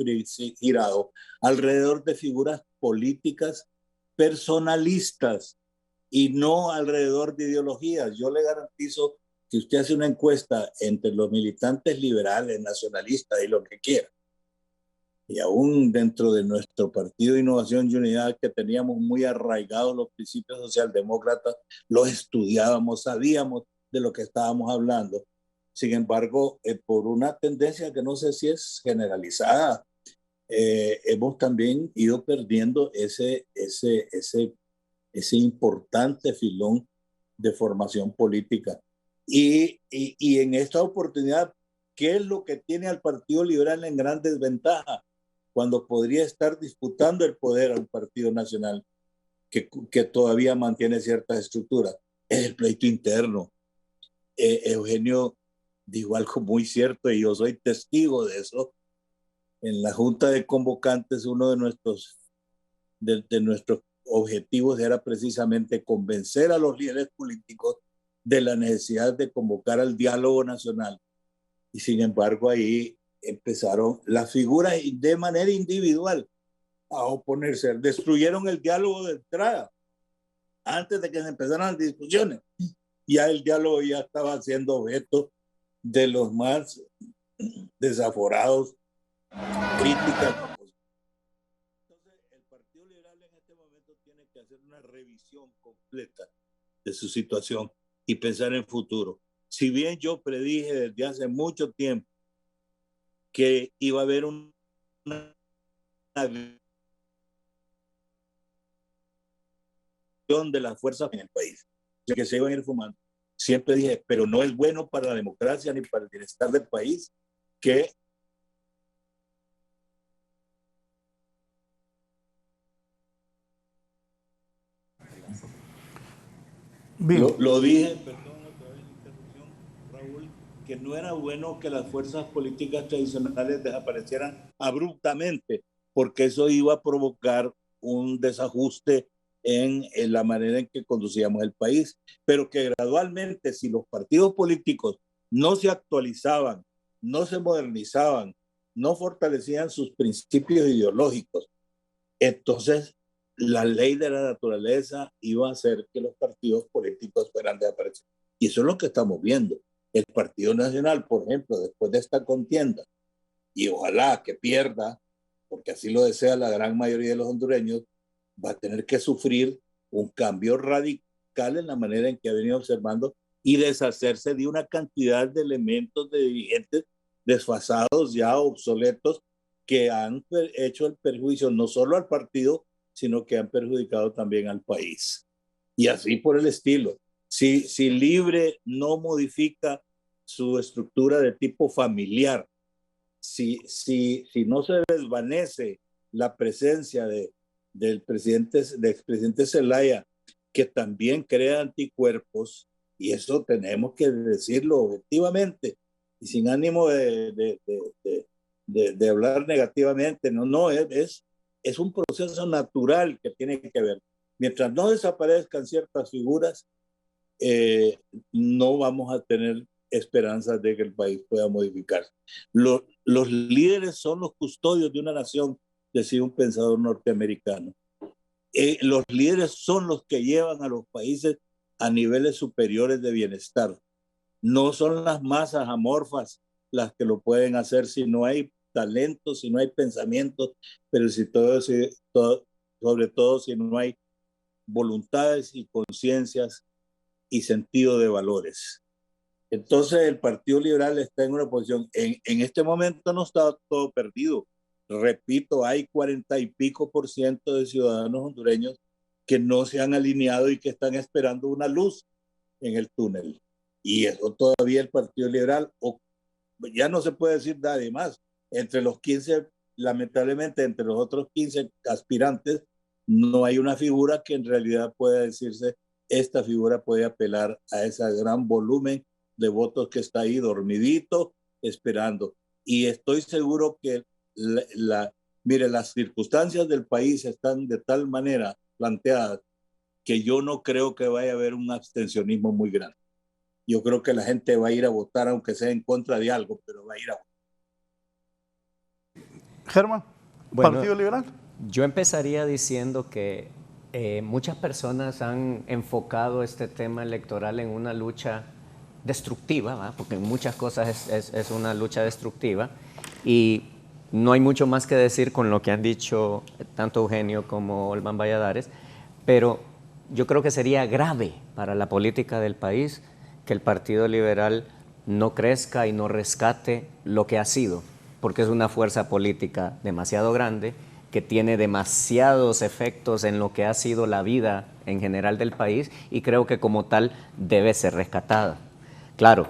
girado alrededor de figuras políticas personalistas y no alrededor de ideologías. Yo le garantizo que usted hace una encuesta entre los militantes liberales, nacionalistas y lo que quiera, y aún dentro de nuestro Partido de Innovación y Unidad, que teníamos muy arraigados los principios socialdemócratas, los estudiábamos, sabíamos de lo que estábamos hablando. Sin embargo, por una tendencia que no sé si es generalizada, hemos también ido perdiendo ese importante filón de formación política. Y en esta oportunidad, ¿qué es lo que tiene al Partido Liberal en gran desventaja? Cuando podría estar disputando el poder a un partido nacional que todavía mantiene ciertas estructuras. Es el pleito interno. Eugenio dijo algo muy cierto y yo soy testigo de eso. En la Junta de Convocantes, uno de nuestros objetivos era precisamente convencer a los líderes políticos de la necesidad de convocar al diálogo nacional. Y sin embargo, ahí empezaron las figuras de manera individual a oponerse, destruyeron el diálogo de entrada. antes de que se empezaran las discusiones. Ya el diálogo ya estaba siendo objeto de los más desaforados críticas. Entonces, el Partido Liberal en este momento tiene que hacer una revisión completa de su situación y pensar en futuro. Si bien yo predije desde hace mucho tiempo que iba a haber una de las fuerzas en el país, que se iban a ir fumando, siempre dije, pero no es bueno para la democracia ni para el bienestar del país que lo dije, perdón, otra vez interrupción, Raúl, que no era bueno que las fuerzas políticas tradicionales desaparecieran abruptamente, porque eso iba a provocar un desajuste en la manera en que conducíamos el país, pero que gradualmente, si los partidos políticos no se actualizaban, no se modernizaban, no fortalecían sus principios ideológicos, entonces la ley de la naturaleza iba a hacer que los partidos políticos fueran desaparecidos. Y eso es lo que estamos viendo. El Partido Nacional, por ejemplo, después de esta contienda, y ojalá que pierda, porque así lo desea la gran mayoría de los hondureños, va a tener que sufrir un cambio radical en la manera en que ha venido observando y deshacerse de una cantidad de elementos de dirigentes desfasados, ya obsoletos, que han hecho el perjuicio no solo al partido, sino que han perjudicado también al país. Y así por el estilo. Si Libre no modifica su estructura de tipo familiar, si no se desvanece la presencia del expresidente Zelaya, que también crea anticuerpos, y eso tenemos que decirlo objetivamente, y sin ánimo de hablar negativamente, es un proceso natural que tiene que ver. Mientras no desaparezcan ciertas figuras, no vamos a tener esperanzas de que el país pueda modificarse. Los líderes son los custodios de una nación, decía un pensador norteamericano. Los líderes son los que llevan a los países a niveles superiores de bienestar. No son las masas amorfas las que lo pueden hacer si no hay talento, si no hay pensamientos, pero sobre todo si no hay voluntades y conciencias y sentido de valores. Entonces el Partido Liberal está en una posición, en este momento no está todo perdido. Repito, hay 40 y pico % de ciudadanos hondureños que no se han alineado y que están esperando una luz en el túnel. Y eso todavía el Partido Liberal, ya no se puede decir nada más. Entre los 15, lamentablemente, entre los otros 15 aspirantes, no hay una figura que en realidad pueda decirse, esta figura puede apelar a ese gran volumen de votos que está ahí dormidito, esperando. Y estoy seguro que mire, las circunstancias del país están de tal manera planteadas que yo no creo que vaya a haber un abstencionismo muy grande. Yo creo que la gente va a ir a votar, aunque sea en contra de algo, pero va a ir a votar. Germán, Partido Liberal. Yo empezaría diciendo que muchas personas han enfocado este tema electoral en una lucha destructiva, ¿va? Porque en muchas cosas es una lucha destructiva, y no hay mucho más que decir con lo que han dicho tanto Eugenio como Olman Valladares, pero yo creo que sería grave para la política del país que el Partido Liberal no crezca y no rescate lo que ha sido, porque es una fuerza política demasiado grande, que tiene demasiados efectos en lo que ha sido la vida en general del país, y creo que como tal debe ser rescatada. Claro,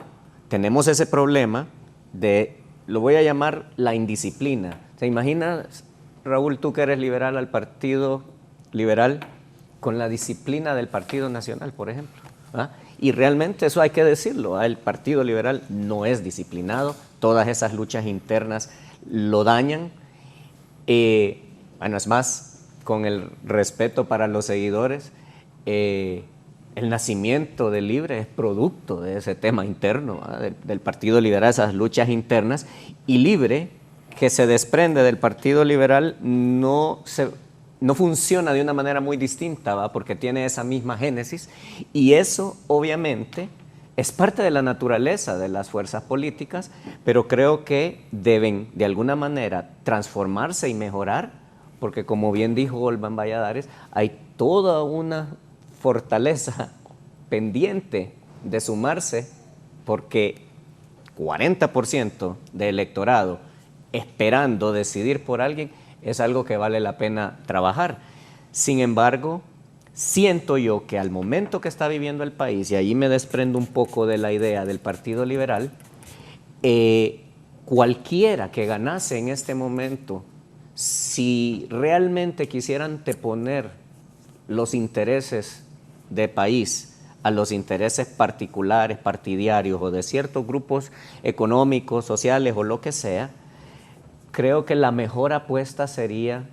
tenemos ese problema de, lo voy a llamar la indisciplina. ¿Te imaginas, Raúl, tú que eres liberal, al Partido Liberal con la disciplina del Partido Nacional, por ejemplo? ¿Ah? Y realmente eso hay que decirlo, el Partido Liberal no es disciplinado, todas esas luchas internas lo dañan. Bueno, es más, con el respeto para los seguidores, el nacimiento de Libre es producto de ese tema interno, del Partido Liberal, esas luchas internas, y Libre, que se desprende del Partido Liberal, no se no funciona de una manera muy distinta, ¿va? Porque tiene esa misma génesis, y eso obviamente es parte de la naturaleza de las fuerzas políticas, pero creo que deben de alguna manera transformarse y mejorar, porque como bien dijo Olvan Valladares, hay toda una fortaleza pendiente de sumarse, porque 40% de electorado esperando decidir por alguien es algo que vale la pena trabajar. Sin embargo, siento yo que al momento que está viviendo el país, y ahí me desprendo un poco de la idea del Partido Liberal, cualquiera que ganase en este momento, si realmente quisieran anteponer los intereses de país a los intereses particulares, partidarios o de ciertos grupos económicos, sociales o lo que sea, creo que la mejor apuesta sería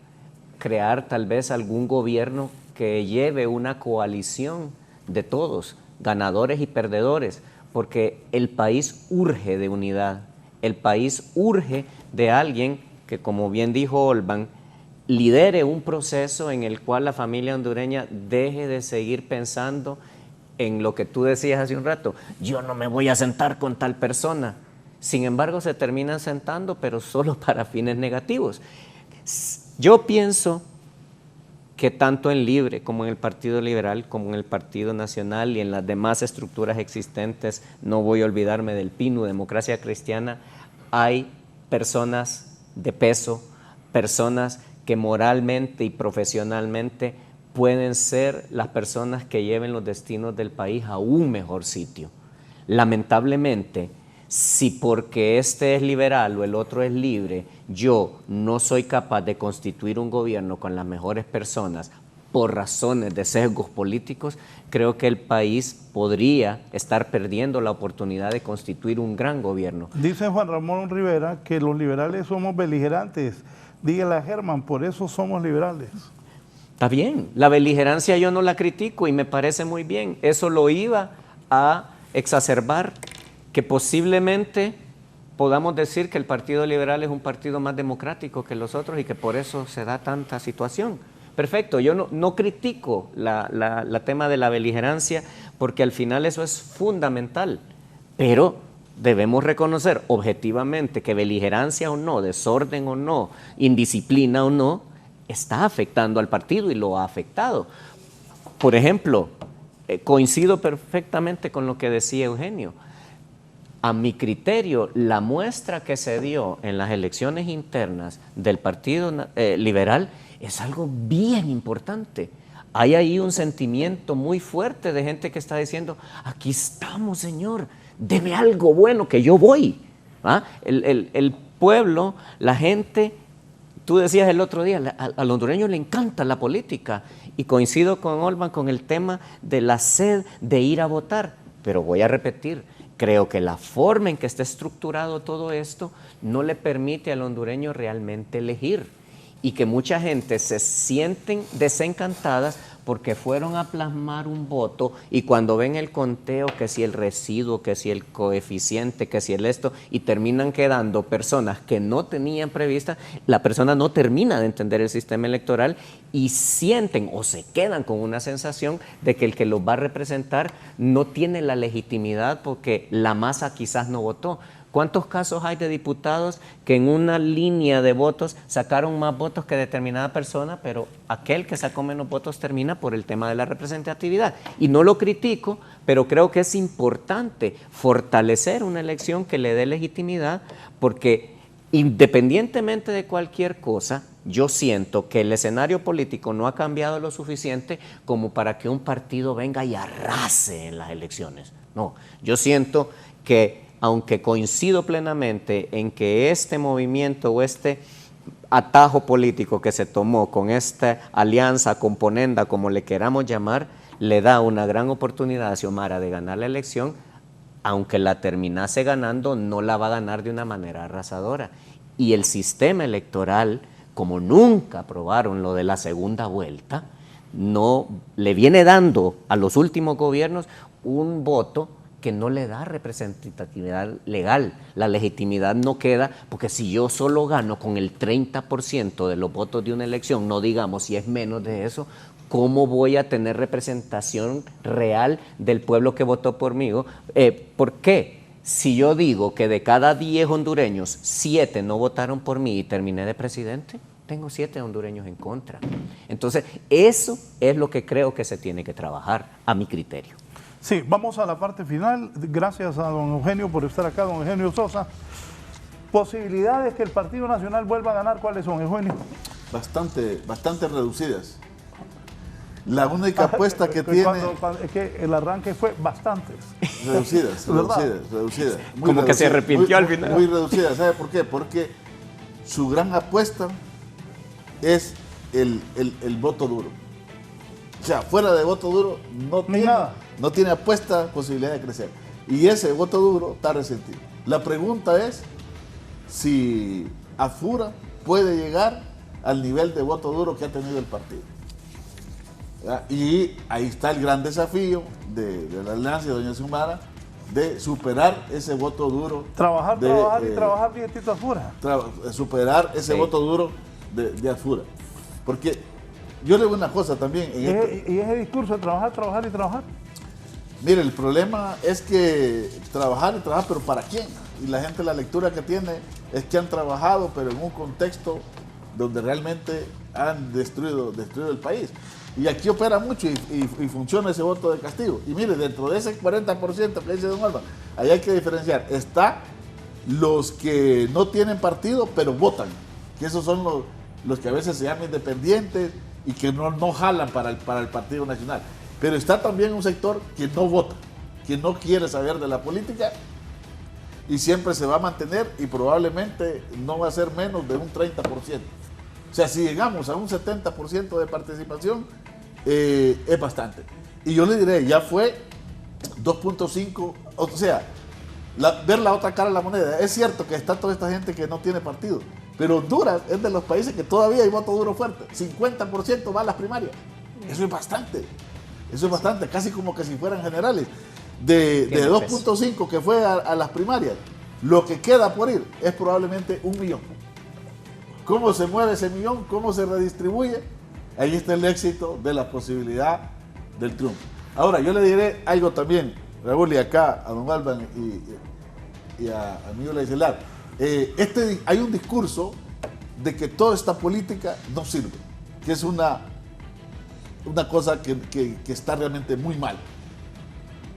crear tal vez algún gobierno que lleve una coalición de todos, ganadores y perdedores, porque el país urge de unidad, el país urge de alguien que, como bien dijo Olvan, lidere un proceso en el cual la familia hondureña deje de seguir pensando en lo que tú decías hace un rato, yo no me voy a sentar con tal persona. Sin embargo, se terminan sentando, pero solo para fines negativos. Yo pienso que tanto en Libre como en el Partido Liberal, como en el Partido Nacional y en las demás estructuras existentes, no voy a olvidarme del PINU, Democracia Cristiana, hay personas de peso, personas que moralmente y profesionalmente pueden ser las personas que lleven los destinos del país a un mejor sitio. Lamentablemente, si porque este es liberal o el otro es libre, yo no soy capaz de constituir un gobierno con las mejores personas por razones de sesgos políticos, creo que el país podría estar perdiendo la oportunidad de constituir un gran gobierno. Dice Juan Ramón Rivera que los liberales somos beligerantes. Dígale a Germán, por eso somos liberales. Está bien, la beligerancia yo no la critico y me parece muy bien. Eso lo iba a exacerbar que posiblemente podamos decir que el Partido Liberal es un partido más democrático que los otros y que por eso se da tanta situación. Perfecto, yo no critico la tema de la beligerancia porque al final eso es fundamental, pero debemos reconocer objetivamente que beligerancia o no, desorden o no, indisciplina o no, está afectando al partido y lo ha afectado. Por ejemplo, coincido perfectamente con lo que decía Eugenio. A mi criterio, la muestra que se dio en las elecciones internas del Partido Liberal es algo bien importante. Hay ahí un sentimiento muy fuerte de gente que está diciendo, aquí estamos, señor, deme algo bueno que yo voy. ¿Ah? El pueblo, la gente, tú decías el otro día, al hondureño le encanta la política y coincido con Olvan con el tema de la sed de ir a votar, pero voy a repetir, creo que la forma en que está estructurado todo esto no le permite al hondureño realmente elegir y que mucha gente se sienten desencantadas porque fueron a plasmar un voto y cuando ven el conteo, que si el residuo, que si el coeficiente, que si el esto, y terminan quedando personas que no tenían prevista, la persona no termina de entender el sistema electoral y sienten o se quedan con una sensación de que el que los va a representar no tiene la legitimidad porque la masa quizás no votó. ¿Cuántos casos hay de diputados que en una línea de votos sacaron más votos que determinada persona, pero aquel que sacó menos votos termina por el tema de la representatividad? Y no lo critico, pero creo que es importante fortalecer una elección que le dé legitimidad, porque independientemente de cualquier cosa, yo siento que el escenario político no ha cambiado lo suficiente como para que un partido venga y arrase en las elecciones. No, yo siento que aunque coincido plenamente en que este movimiento o este atajo político que se tomó con esta alianza, componenda, como le queramos llamar, le da una gran oportunidad a Xiomara de ganar la elección, aunque la terminase ganando, no la va a ganar de una manera arrasadora. Y el sistema electoral, como nunca aprobaron lo de la segunda vuelta, no le viene dando a los últimos gobiernos un voto que no le da representatividad legal. La legitimidad no queda, porque si yo solo gano con el 30% de los votos de una elección, no digamos si es menos de eso, ¿cómo voy a tener representación real del pueblo que votó por mí? ¿Por qué? Si yo digo que de cada 10 hondureños, 7 no votaron por mí y terminé de presidente, tengo 7 hondureños en contra. Entonces, eso es lo que creo que se tiene que trabajar, a mi criterio. Sí, vamos a la parte final. Gracias a don Eugenio por estar acá, don Eugenio Sosa. ¿Posibilidades que el Partido Nacional vuelva a ganar cuáles son, Eugenio? Bastante reducidas. La única apuesta que tiene... Es que el arranque fue bastantes. Reducidas. Como que se arrepintió al final. Muy reducidas. ¿Sabe por qué? Porque su gran apuesta es el voto duro. O sea, fuera de voto duro no tiene apuesta, posibilidad de crecer. Y ese voto duro está resentido. La pregunta es si AFURA puede llegar al nivel de voto duro que ha tenido el partido. ¿Ya? Y ahí está el gran desafío de la alianza de doña Xiomara de superar ese voto duro. Trabajar bien, Tito AFURA. Superar ese voto duro de AFURA. Porque yo le digo una cosa también. ¿Y ese discurso de trabajar y trabajar? Mire, el problema es que trabajar, pero ¿para quién? Y la gente, la lectura que tiene es que han trabajado, pero en un contexto donde realmente han destruido el país. Y aquí opera mucho y funciona ese voto de castigo. Y mire, dentro de ese 40% que dice don Alba, ahí hay que diferenciar. Está los que no tienen partido, pero votan. Que esos son los que a veces se llaman independientes y que no jalan para el Partido Nacional. Pero está también un sector que no vota, que no quiere saber de la política y siempre se va a mantener y probablemente no va a ser menos de un 30%. O sea, si llegamos a un 70% de participación, es bastante. Y yo le diré, ya fue 2.5, o sea, ver la otra cara de la moneda. Es cierto que está toda esta gente que no tiene partido, pero Honduras es de los países que todavía hay voto duro fuerte. 50% va a las primarias. Eso es bastante. Eso es bastante, casi como que si fueran generales. De 2.5 que fue a las primarias, lo que queda por ir es probablemente 1 millón. ¿Cómo se mueve ese millón? ¿Cómo se redistribuye? Ahí está el éxito de la posibilidad del triunfo. Ahora, yo le diré algo también, Raúl, y acá a don Alban y a amigo Leicelar. Hay un discurso de que toda esta política no sirve, que es una cosa que está realmente muy mal.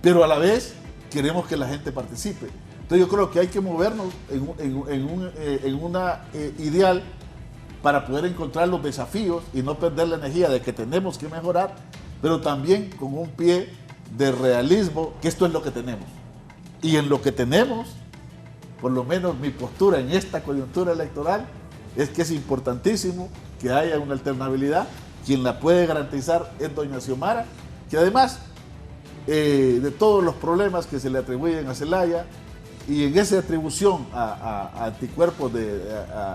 Pero a la vez queremos que la gente participe. Entonces yo creo que hay que movernos en una ideal para poder encontrar los desafíos y no perder la energía de que tenemos que mejorar, pero también con un pie de realismo, que esto es lo que tenemos. Y en lo que tenemos, por lo menos mi postura en esta coyuntura electoral, es que es importantísimo que haya una alternabilidad. Quien la puede garantizar es doña Xiomara, que además de todos los problemas que se le atribuyen a Zelaya, y en esa atribución a anticuerpos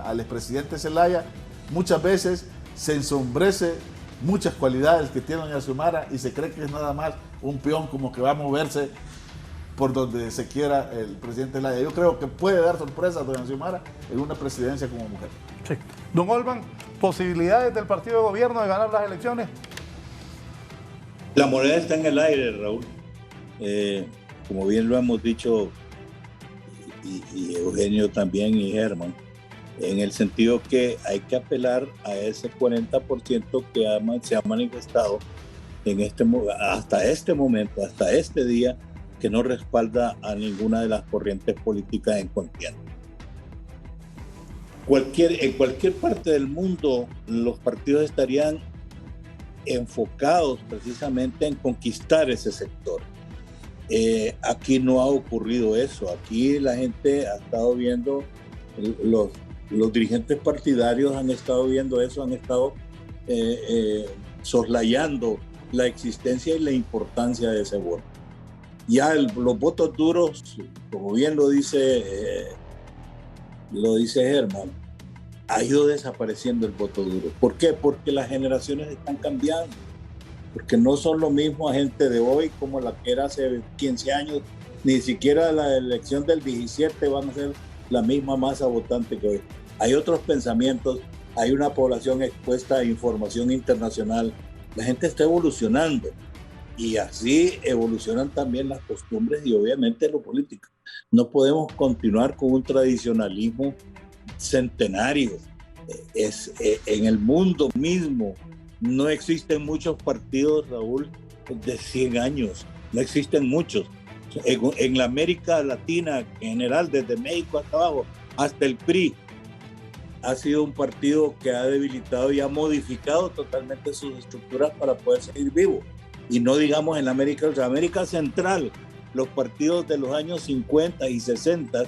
al expresidente Zelaya, muchas veces se ensombrece muchas cualidades que tiene doña Xiomara y se cree que es nada más un peón como que va a moverse por donde se quiera el presidente Zelaya. Yo creo que puede dar sorpresa a doña Xiomara en una presidencia como mujer. Sí. Don Olban, ¿posibilidades del partido de gobierno de ganar las elecciones? La moneda está en el aire, Raúl. Como bien lo hemos dicho, y Eugenio también y Germán, en el sentido que hay que apelar a ese 40% que se ha manifestado hasta este momento, hasta este día, que no respalda a ninguna de las corrientes políticas en contienda. En cualquier parte del mundo, los partidos estarían enfocados precisamente en conquistar ese sector. Aquí no ha ocurrido eso. Aquí la gente ha estado viendo, los dirigentes partidarios han estado viendo eso, han estado soslayando la existencia y la importancia de ese voto. Ya los votos duros, como bien lo dice Germán, ha ido desapareciendo el voto duro. ¿Por qué? Porque las generaciones están cambiando. Porque no son lo mismo a gente de hoy como la que era hace 15 años Ni siquiera la elección del 17 van a ser la misma masa votante que hoy. Hay otros pensamientos, hay una población expuesta a información internacional. La gente está evolucionando y así evolucionan también las costumbres y obviamente lo político. No podemos continuar con un tradicionalismo centenario. En el mundo mismo no existen muchos partidos, Raúl, de 100 años. No existen muchos. En la América Latina en general, desde México hasta abajo, hasta el PRI, ha sido un partido que ha debilitado y ha modificado totalmente sus estructuras para poder seguir vivo. Y no digamos en la América Central, los partidos de los años 50 y 60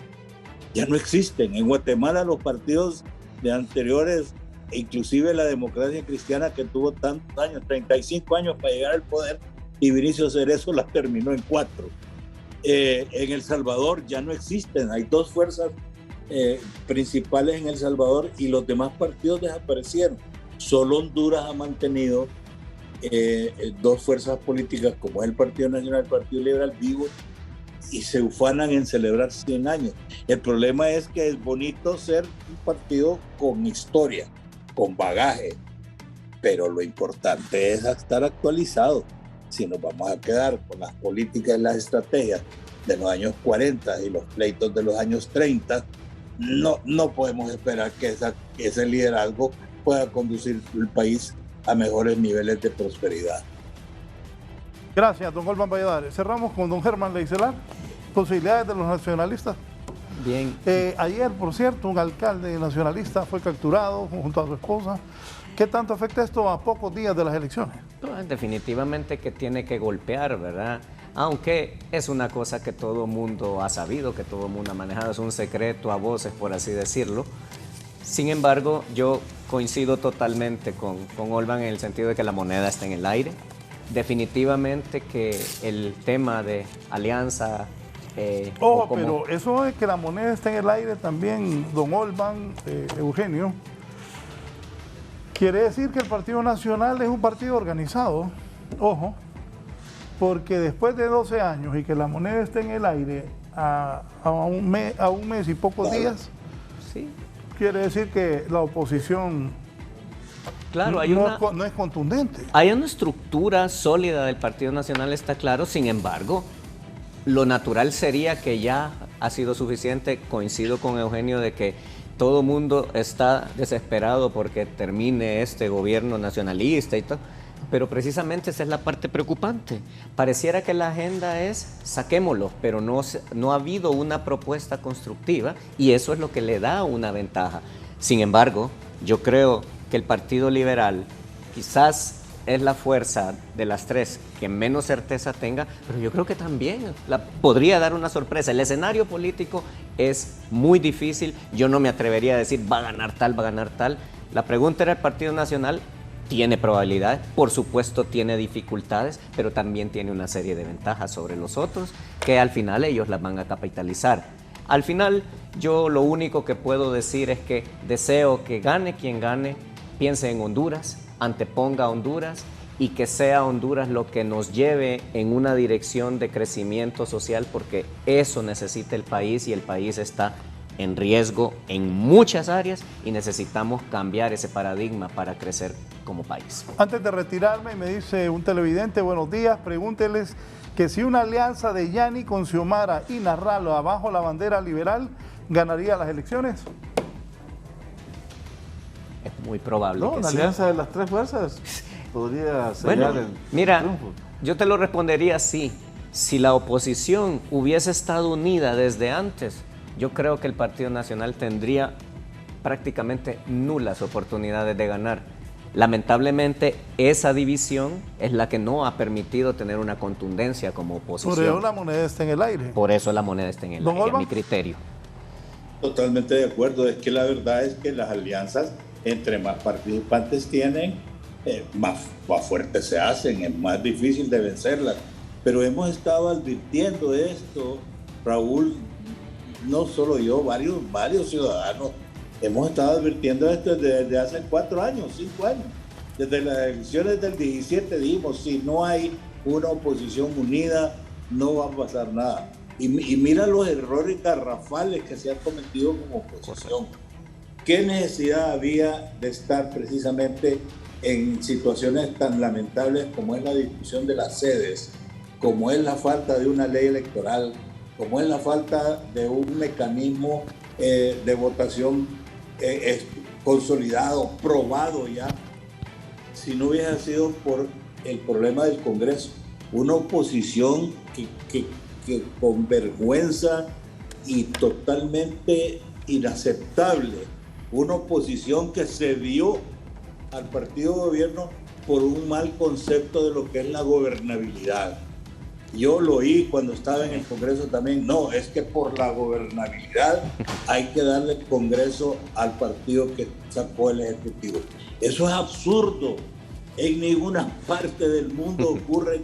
ya no existen. En Guatemala los partidos de anteriores, inclusive la democracia cristiana que tuvo tantos años, 35 años para llegar al poder, y Vinicio Cerezo la terminó en 4. En El Salvador ya no existen, hay 2 fuerzas principales en El Salvador y los demás partidos desaparecieron. Solo Honduras ha mantenido 2 fuerzas políticas como es el Partido Nacional y el Partido Liberal vivos y se ufanan en celebrar 100 años. El problema es que es bonito ser un partido con historia, con bagaje, pero lo importante es estar actualizado. Si nos vamos a quedar con las políticas y las estrategias de los años 40 y los pleitos de los años 30, no podemos esperar que ese liderazgo pueda conducir el país a mejores niveles de prosperidad. Gracias, don Olvan Valladares. Cerramos con don Germán Leicelar. Posibilidades de los nacionalistas. Bien. Ayer, por cierto, un alcalde nacionalista fue capturado junto a su esposa. ¿Qué tanto afecta esto a pocos días de las elecciones? Definitivamente que tiene que golpear, ¿verdad? Aunque es una cosa que todo el mundo ha sabido, que todo el mundo ha manejado, es un secreto a voces, por así decirlo. Sin embargo, yo coincido totalmente con Olvan en el sentido de que la moneda está en el aire. Definitivamente que el tema de alianza... pero eso es que la moneda está en el aire también, don Olvan, Eugenio. Quiere decir que el Partido Nacional es un partido organizado, ojo, porque después de 12 años y que la moneda esté en el aire a un mes y pocos días, sí, quiere decir que la oposición claro, no es contundente. Hay una estructura sólida del Partido Nacional, está claro, sin embargo, lo natural sería que ya ha sido suficiente. Coincido con Eugenio de que todo el mundo está desesperado porque termine este gobierno nacionalista y todo, pero precisamente esa es la parte preocupante. Pareciera que la agenda es saquémoslo, pero no ha habido una propuesta constructiva y eso es lo que le da una ventaja. Sin embargo, yo creo que el Partido Liberal quizás es la fuerza de las 3 que menos certeza tenga, pero yo creo que también podría dar una sorpresa. El escenario político es muy difícil, yo no me atrevería a decir va a ganar tal. La pregunta era: el Partido Nacional tiene probabilidades, por supuesto tiene dificultades, pero también tiene una serie de ventajas sobre los otros que al final ellos las van a capitalizar. Al final yo lo único que puedo decir es que deseo que gane quien gane, piense en Honduras, anteponga a Honduras y que sea Honduras lo que nos lleve en una dirección de crecimiento social, porque eso necesita el país y el país está en riesgo en muchas áreas y necesitamos cambiar ese paradigma para crecer como país. Antes de retirarme, me dice un televidente, buenos días, pregúnteles que si una alianza de Yani con Xiomara y Narralo abajo la bandera liberal, ¿ganaría las elecciones? Es muy probable que la sí. alianza de las 3 fuerzas podría sellar el triunfo. Yo te lo respondería así. Si la oposición hubiese estado unida desde antes, yo creo que el Partido Nacional tendría prácticamente nulas oportunidades de ganar. Lamentablemente, esa división es la que no ha permitido tener una contundencia como oposición. Por eso la moneda está en el aire. Por eso la moneda está en el aire, a mi criterio. Totalmente de acuerdo. Es que la verdad es que las alianzas, entre más participantes tienen, más fuertes se hacen, es más difícil de vencerlas. Pero hemos estado advirtiendo esto, Raúl, no solo yo, varios ciudadanos, hemos estado advirtiendo esto desde hace 4 años, 5 años. Desde las elecciones del 17 dijimos, si no hay una oposición unida, no va a pasar nada. Y mira los errores garrafales que se han cometido como oposición. ¿Qué necesidad había de estar precisamente en situaciones tan lamentables como es la discusión de las sedes, como es la falta de una ley electoral, como es la falta de un mecanismo de votación consolidado, probado ya, si no hubiera sido por el problema del Congreso? Una oposición que con vergüenza y totalmente inaceptable, una oposición que se dio al partido de gobierno por un mal concepto de lo que es la gobernabilidad. Yo lo oí cuando estaba en el Congreso también, no, es que por la gobernabilidad hay que darle el Congreso al partido que sacó el Ejecutivo. Eso es absurdo. En ninguna parte del mundo ocurre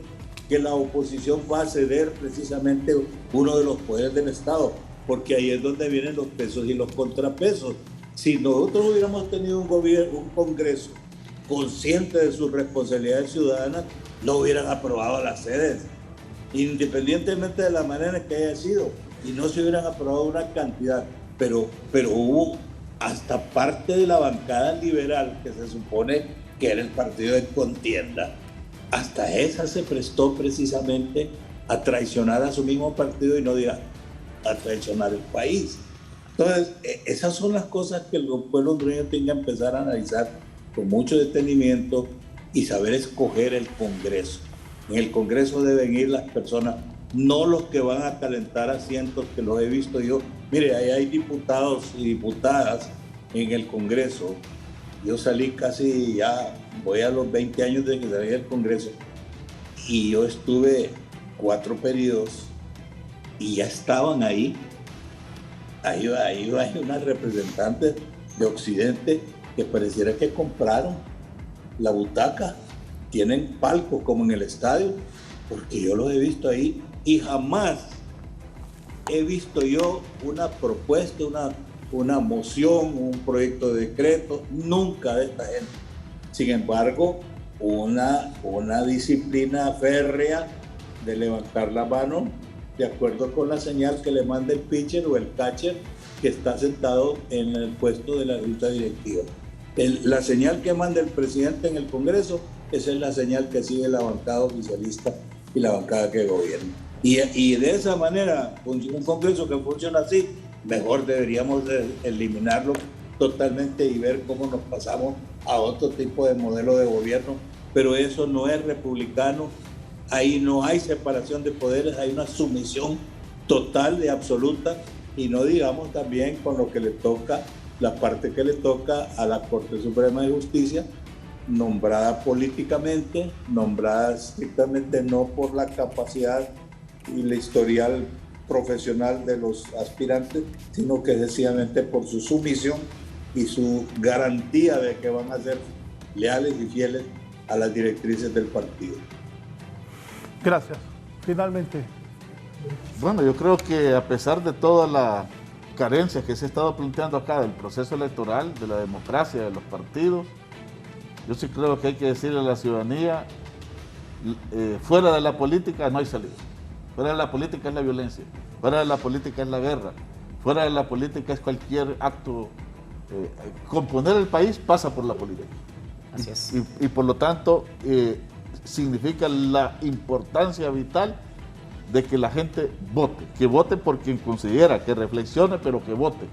que la oposición va a ceder precisamente uno de los poderes del Estado, porque ahí es donde vienen los pesos y los contrapesos. Si nosotros hubiéramos tenido un Congreso consciente de sus responsabilidades ciudadanas, no hubieran aprobado las sedes, independientemente de la manera en que haya sido, y no se hubieran aprobado una cantidad, pero hubo hasta parte de la bancada liberal, que se supone que era el partido de contienda, hasta esa se prestó precisamente a traicionar a su mismo partido y no diga a traicionar el país. Entonces, esas son las cosas que el pueblo hondureño tiene que empezar a analizar con mucho detenimiento y saber escoger el Congreso. En el Congreso deben ir las personas, no los que van a calentar asientos, que los he visto yo. Mire, ahí hay diputados y diputadas en el Congreso. Yo salí casi, ya voy a los 20 años desde que salí del Congreso, y yo estuve 4 periodos y ya estaban ahí. Ahí hay unas representantes de Occidente que pareciera que compraron la butaca, tienen palcos como en el estadio, porque yo los he visto ahí y jamás he visto yo una propuesta, una moción, un proyecto de decreto, nunca de esta gente. Sin embargo, una disciplina férrea de levantar la mano de acuerdo con la señal que le manda el pitcher o el catcher que está sentado en el puesto de la junta directiva. La señal que manda el presidente en el Congreso, esa es la señal que sigue la bancada oficialista y la bancada que gobierna. Y de esa manera, un Congreso que funciona así, mejor deberíamos eliminarlo totalmente y ver cómo nos pasamos a otro tipo de modelo de gobierno. Pero eso no es republicano. Ahí no hay separación de poderes, hay una sumisión total y absoluta, y no digamos también con lo que le toca, la parte que le toca a la Corte Suprema de Justicia, nombrada políticamente, nombrada estrictamente no por la capacidad y el historial profesional de los aspirantes, sino que sencillamente por su sumisión y su garantía de que van a ser leales y fieles a las directrices del partido. Gracias. Finalmente. Bueno, yo creo que a pesar de toda la carencia que se ha estado planteando acá del proceso electoral, de la democracia, de los partidos, yo sí creo que hay que decirle a la ciudadanía, fuera de la política no hay salida. Fuera de la política es la violencia, fuera de la política es la guerra, fuera de la política es cualquier acto. Componer el país pasa por la política. Así es. Y por lo tanto, significa la importancia vital de que la gente vote por quien considera, que reflexione, pero que vote,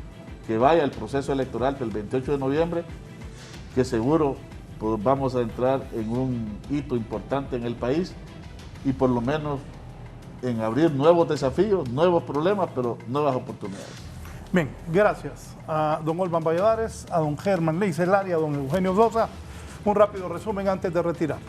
que vaya al proceso electoral del 28 de noviembre, que seguro pues, vamos a entrar en un hito importante en el país y por lo menos en abrir nuevos desafíos, nuevos problemas, pero nuevas oportunidades. Bien, gracias a don Olvan Valladares, a don Germán Leicelaria, a don Eugenio Sosa. Un rápido resumen antes de retirarnos.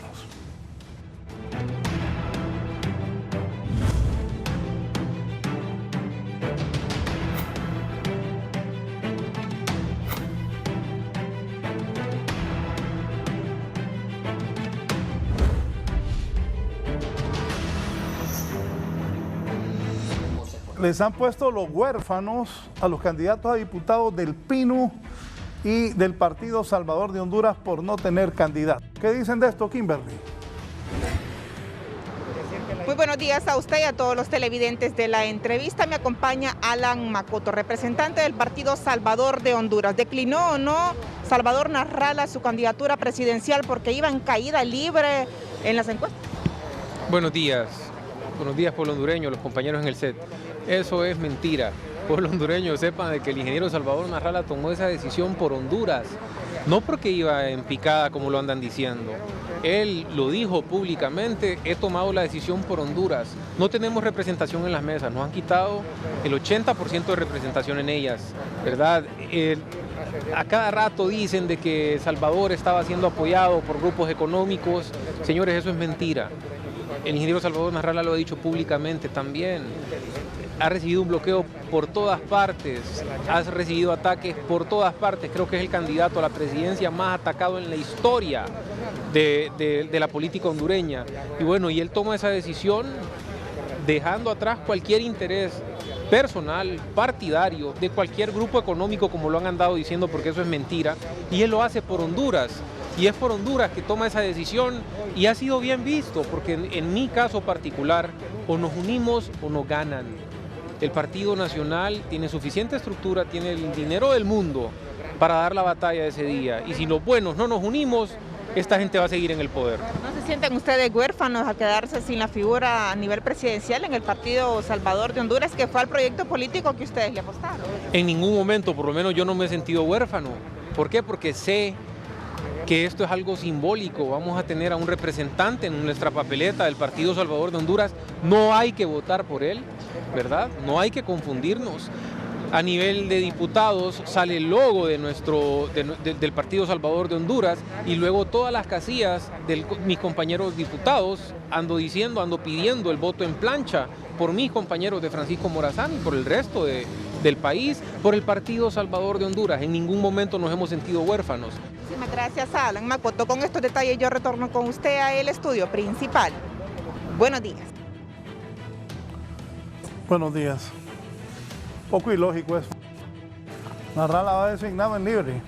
Les han puesto los huérfanos a los candidatos a diputados del PINU y del Partido Salvador de Honduras por no tener candidato. ¿Qué dicen de esto, Kimberly? Decir que Muy buenos días a usted y a todos los televidentes de la entrevista. Me acompaña Alan Macoto, representante del Partido Salvador de Honduras. ¿Declinó o no Salvador Narrala su candidatura presidencial porque iba en caída libre en las encuestas? Buenos días pueblo hondureño, los compañeros en el set. Eso es mentira. Pueblo hondureño, sepan de que el ingeniero Salvador Narrala tomó esa decisión por Honduras, no porque iba en picada como lo andan diciendo. Él lo dijo públicamente, he tomado la decisión por Honduras. No tenemos representación en las mesas, nos han quitado el 80% de representación en ellas, ¿verdad? A cada rato dicen de que Salvador estaba siendo apoyado por grupos económicos. Señores, eso es mentira. El ingeniero Salvador Narrala lo ha dicho públicamente también. Ha recibido un bloqueo por todas partes, ha recibido ataques por todas partes. Creo que es el candidato a la presidencia más atacado en la historia de la política hondureña. Y bueno, y él toma esa decisión dejando atrás cualquier interés personal, partidario, de cualquier grupo económico, como lo han andado diciendo, porque eso es mentira. Y él lo hace por Honduras. Y es por Honduras que toma esa decisión y ha sido bien visto, porque en mi caso particular, o nos unimos o nos ganan. El Partido Nacional tiene suficiente estructura, tiene el dinero del mundo para dar la batalla ese día. Y si los buenos no nos unimos, esta gente va a seguir en el poder. ¿No se sienten ustedes huérfanos a quedarse sin la figura a nivel presidencial en el Partido Salvador de Honduras, que fue el proyecto político que ustedes le apostaron? En ningún momento, por lo menos yo no me he sentido huérfano. ¿Por qué? Porque sé que esto es algo simbólico. Vamos a tener a un representante en nuestra papeleta del Partido Salvador de Honduras. No hay que votar por él, ¿verdad? No hay que confundirnos. A nivel de diputados sale el logo de del Partido Salvador de Honduras y luego todas las casillas de mis compañeros diputados ando pidiendo el voto en plancha por mis compañeros de Francisco Morazán y por el resto del país, por el Partido Salvador de Honduras. En ningún momento nos hemos sentido huérfanos. Muchísimas gracias, Alan Macoto. Con estos detalles yo retorno con usted a el estudio principal. Buenos días. Buenos días. Poco ilógico eso. Narrala va designado en libre.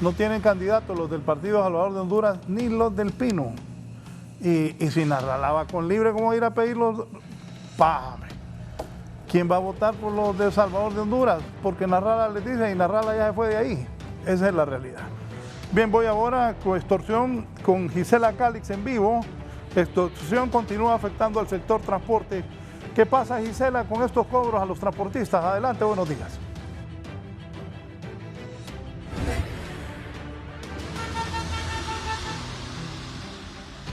No tienen candidatos los del Partido Salvador de Honduras ni los del Pino. Y si Narrala va con libre, ¿cómo ir a pedirlos? Pájame. ¿Quién va a votar por los de Salvador de Honduras? Porque Narrala les dice y Narrala ya se fue de ahí. Esa es la realidad. Bien, voy ahora con extorsión con Gisela Calix en vivo. Extorsión continúa afectando al sector transporte. ¿Qué pasa, Gisela, con estos cobros a los transportistas? Adelante, buenos días.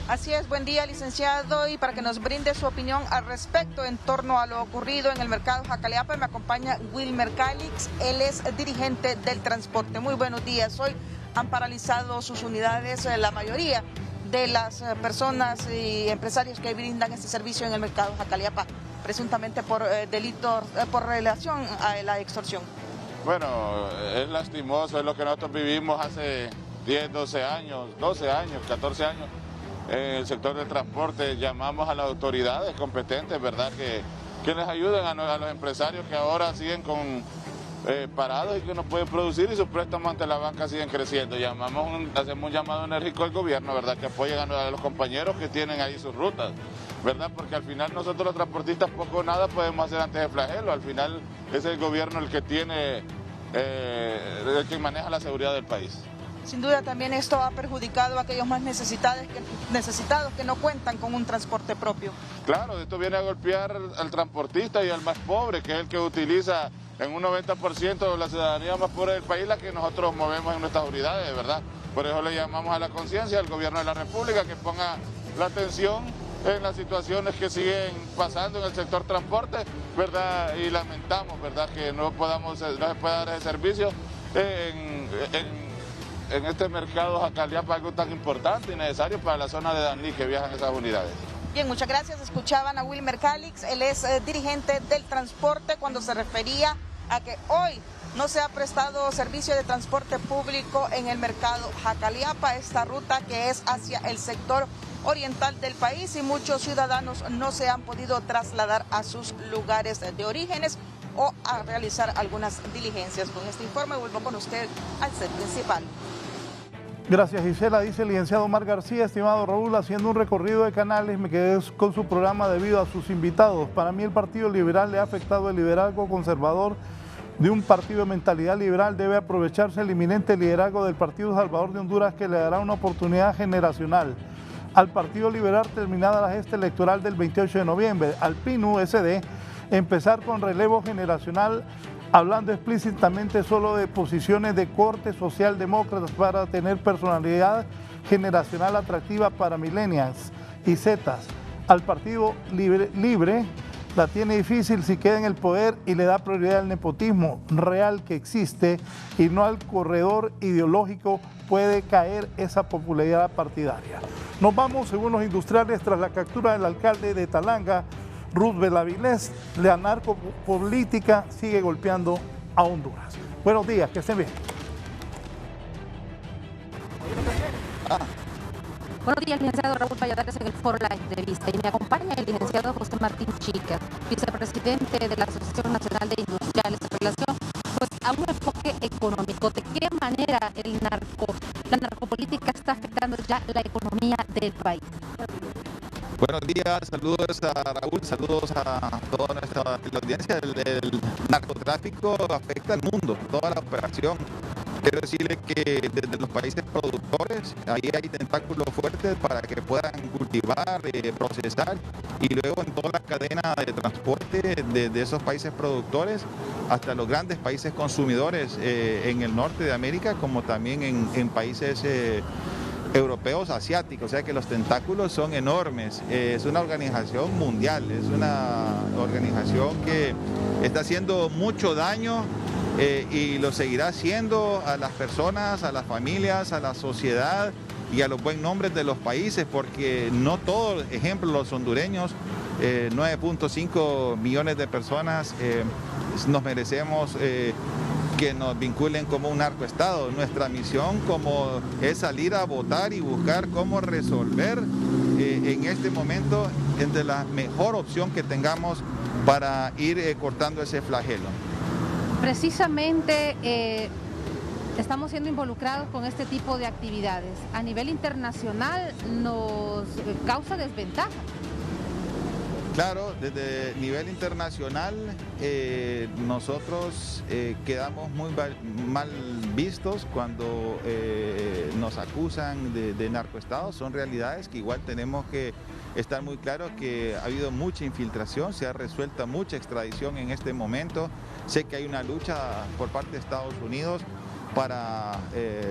Así es, buen día, licenciado, y para que nos brinde su opinión al respecto en torno a lo ocurrido en el mercado Jacaleapa, me acompaña Wilmer Calix, él es dirigente del transporte. Muy buenos días. Hoy han paralizado sus unidades, la mayoría de las personas y empresarios que brindan este servicio en el mercado Jacaleapa, presuntamente por delitos, por relación a la extorsión. Bueno, es lastimoso, es lo que nosotros vivimos hace 10, 12 años, 14 años. En el sector del transporte llamamos a las autoridades competentes, ¿verdad?, que les ayuden a los empresarios que ahora siguen parados y que no pueden producir y sus préstamos ante la banca siguen creciendo. Hacemos un llamado enérgico al gobierno, ¿verdad?, que apoyen a los compañeros que tienen ahí sus rutas, ¿verdad?, porque al final nosotros los transportistas poco o nada podemos hacer antes de flagelo. Al final es el gobierno el que el que maneja la seguridad del país. Sin duda también esto ha perjudicado a aquellos más necesitados que no cuentan con un transporte propio. Claro, esto viene a golpear al transportista y al más pobre, que es el que utiliza en un 90% de la ciudadanía más pobre del país, la que nosotros movemos en nuestras unidades, ¿verdad? Por eso le llamamos a la conciencia al gobierno de la República que ponga la atención en las situaciones que siguen pasando en el sector transporte, ¿verdad? Y lamentamos, ¿verdad?, que no se pueda dar ese servicio en este mercado Jacaleapa, algo tan importante y necesario para la zona de Danlí que viajan esas unidades. Bien, muchas gracias. Escuchaban a Wilmer Calix, él es dirigente del transporte cuando se refería a que hoy no se ha prestado servicio de transporte público en el mercado Jacaleapa, esta ruta que es hacia el sector oriental del país, y muchos ciudadanos no se han podido trasladar a sus lugares de orígenes o a realizar algunas diligencias. Con este informe vuelvo con usted al set principal. Gracias, Gisela. Dice el licenciado Omar García: estimado Raúl, haciendo un recorrido de canales me quedé con su programa debido a sus invitados. Para mí el Partido Liberal le ha afectado el liderazgo conservador de un partido de mentalidad liberal. Debe aprovecharse el inminente liderazgo del Partido Salvador de Honduras, que le dará una oportunidad generacional al Partido Liberal terminada la gesta electoral del 28 de noviembre. Al PIN-USD empezar con relevo generacional, hablando explícitamente solo de posiciones de corte socialdemócratas para tener personalidad generacional atractiva para millennials y zetas. Al Partido Libre la tiene difícil si queda en el poder y le da prioridad al nepotismo real que existe y no al corredor ideológico. Puede caer esa popularidad partidaria. Nos vamos, según los industriales, tras la captura del alcalde de Talanga, Roosevelt Avilés. La narcopolítica sigue golpeando a Honduras. Buenos días, que estén bien. Buenos días, licenciado Raúl Valladares en el foro La Entrevista, y me acompaña el licenciado José Martín Chica, vicepresidente de la Asociación Nacional de Industriales, en relación pues, a un enfoque económico. ¿De qué manera la narcopolítica está afectando ya la economía del país? Buenos días, saludos a Raúl, saludos a toda nuestra audiencia. El narcotráfico afecta al mundo, toda la operación. Quiero decirle que desde los países productores, ahí hay tentáculos fuertes para que puedan cultivar, procesar, y luego en toda la cadena de transporte de esos países productores hasta los grandes países consumidores en el norte de América, como también en países europeos, asiáticos. O sea que los tentáculos son enormes. Es una organización mundial, es una organización que está haciendo mucho daño y lo seguirá haciendo a las personas, a las familias, a la sociedad y a los buen nombres de los países, porque no todos, ejemplo, los hondureños, 9.5 millones de personas, nos merecemos que nos vinculen como un narcoestado. Nuestra misión es salir a votar y buscar cómo resolver en este momento entre la mejor opción que tengamos para ir cortando ese flagelo. Precisamente estamos siendo involucrados con este tipo de actividades. A nivel internacional nos causa desventaja. Claro, desde nivel internacional nosotros quedamos muy mal vistos cuando nos acusan de narcoestados. Son realidades que igual tenemos que estar muy claros que ha habido mucha infiltración, se ha resuelto mucha extradición en este momento. Sé que hay una lucha por parte de Estados Unidos para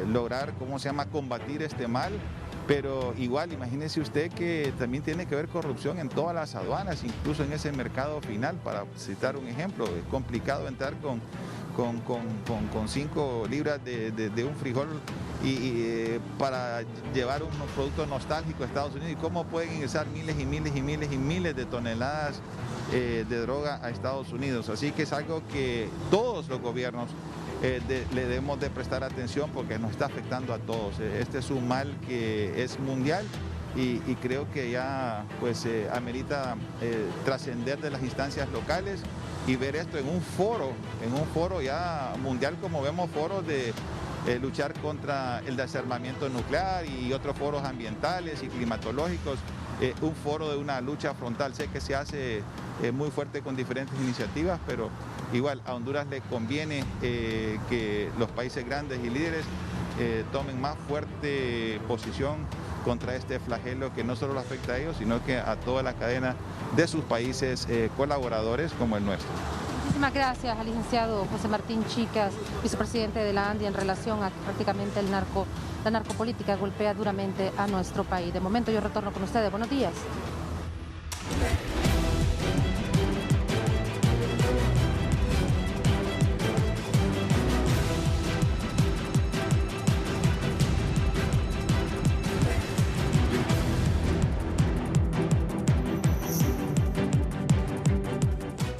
lograr, combatir este mal. Pero igual, imagínese usted que también tiene que haber corrupción en todas las aduanas, incluso en ese mercado final. Para citar un ejemplo, es complicado entrar con 5 libras de un frijol y para llevar unos productos nostálgicos a Estados Unidos. ¿Y cómo pueden ingresar miles y miles y miles y miles de toneladas de droga a Estados Unidos? Así que es algo que todos los gobiernos le debemos de prestar atención, porque nos está afectando a todos. Este es un mal que es mundial y creo que ya pues amerita trascender de las instancias locales y ver esto en un foro ya mundial, como vemos foros de luchar contra el desarmamiento nuclear y otros foros ambientales y climatológicos. Un foro de una lucha frontal. Sé que se hace muy fuerte con diferentes iniciativas, pero igual a Honduras le conviene que los países grandes y líderes tomen más fuerte posición contra este flagelo que no solo lo afecta a ellos, sino que a toda la cadena de sus países colaboradores como el nuestro. Muchísimas gracias al licenciado José Martín Chicas, vicepresidente de la ANDI, en relación a que prácticamente la narcopolítica golpea duramente a nuestro país. De momento yo retorno con ustedes. Buenos días.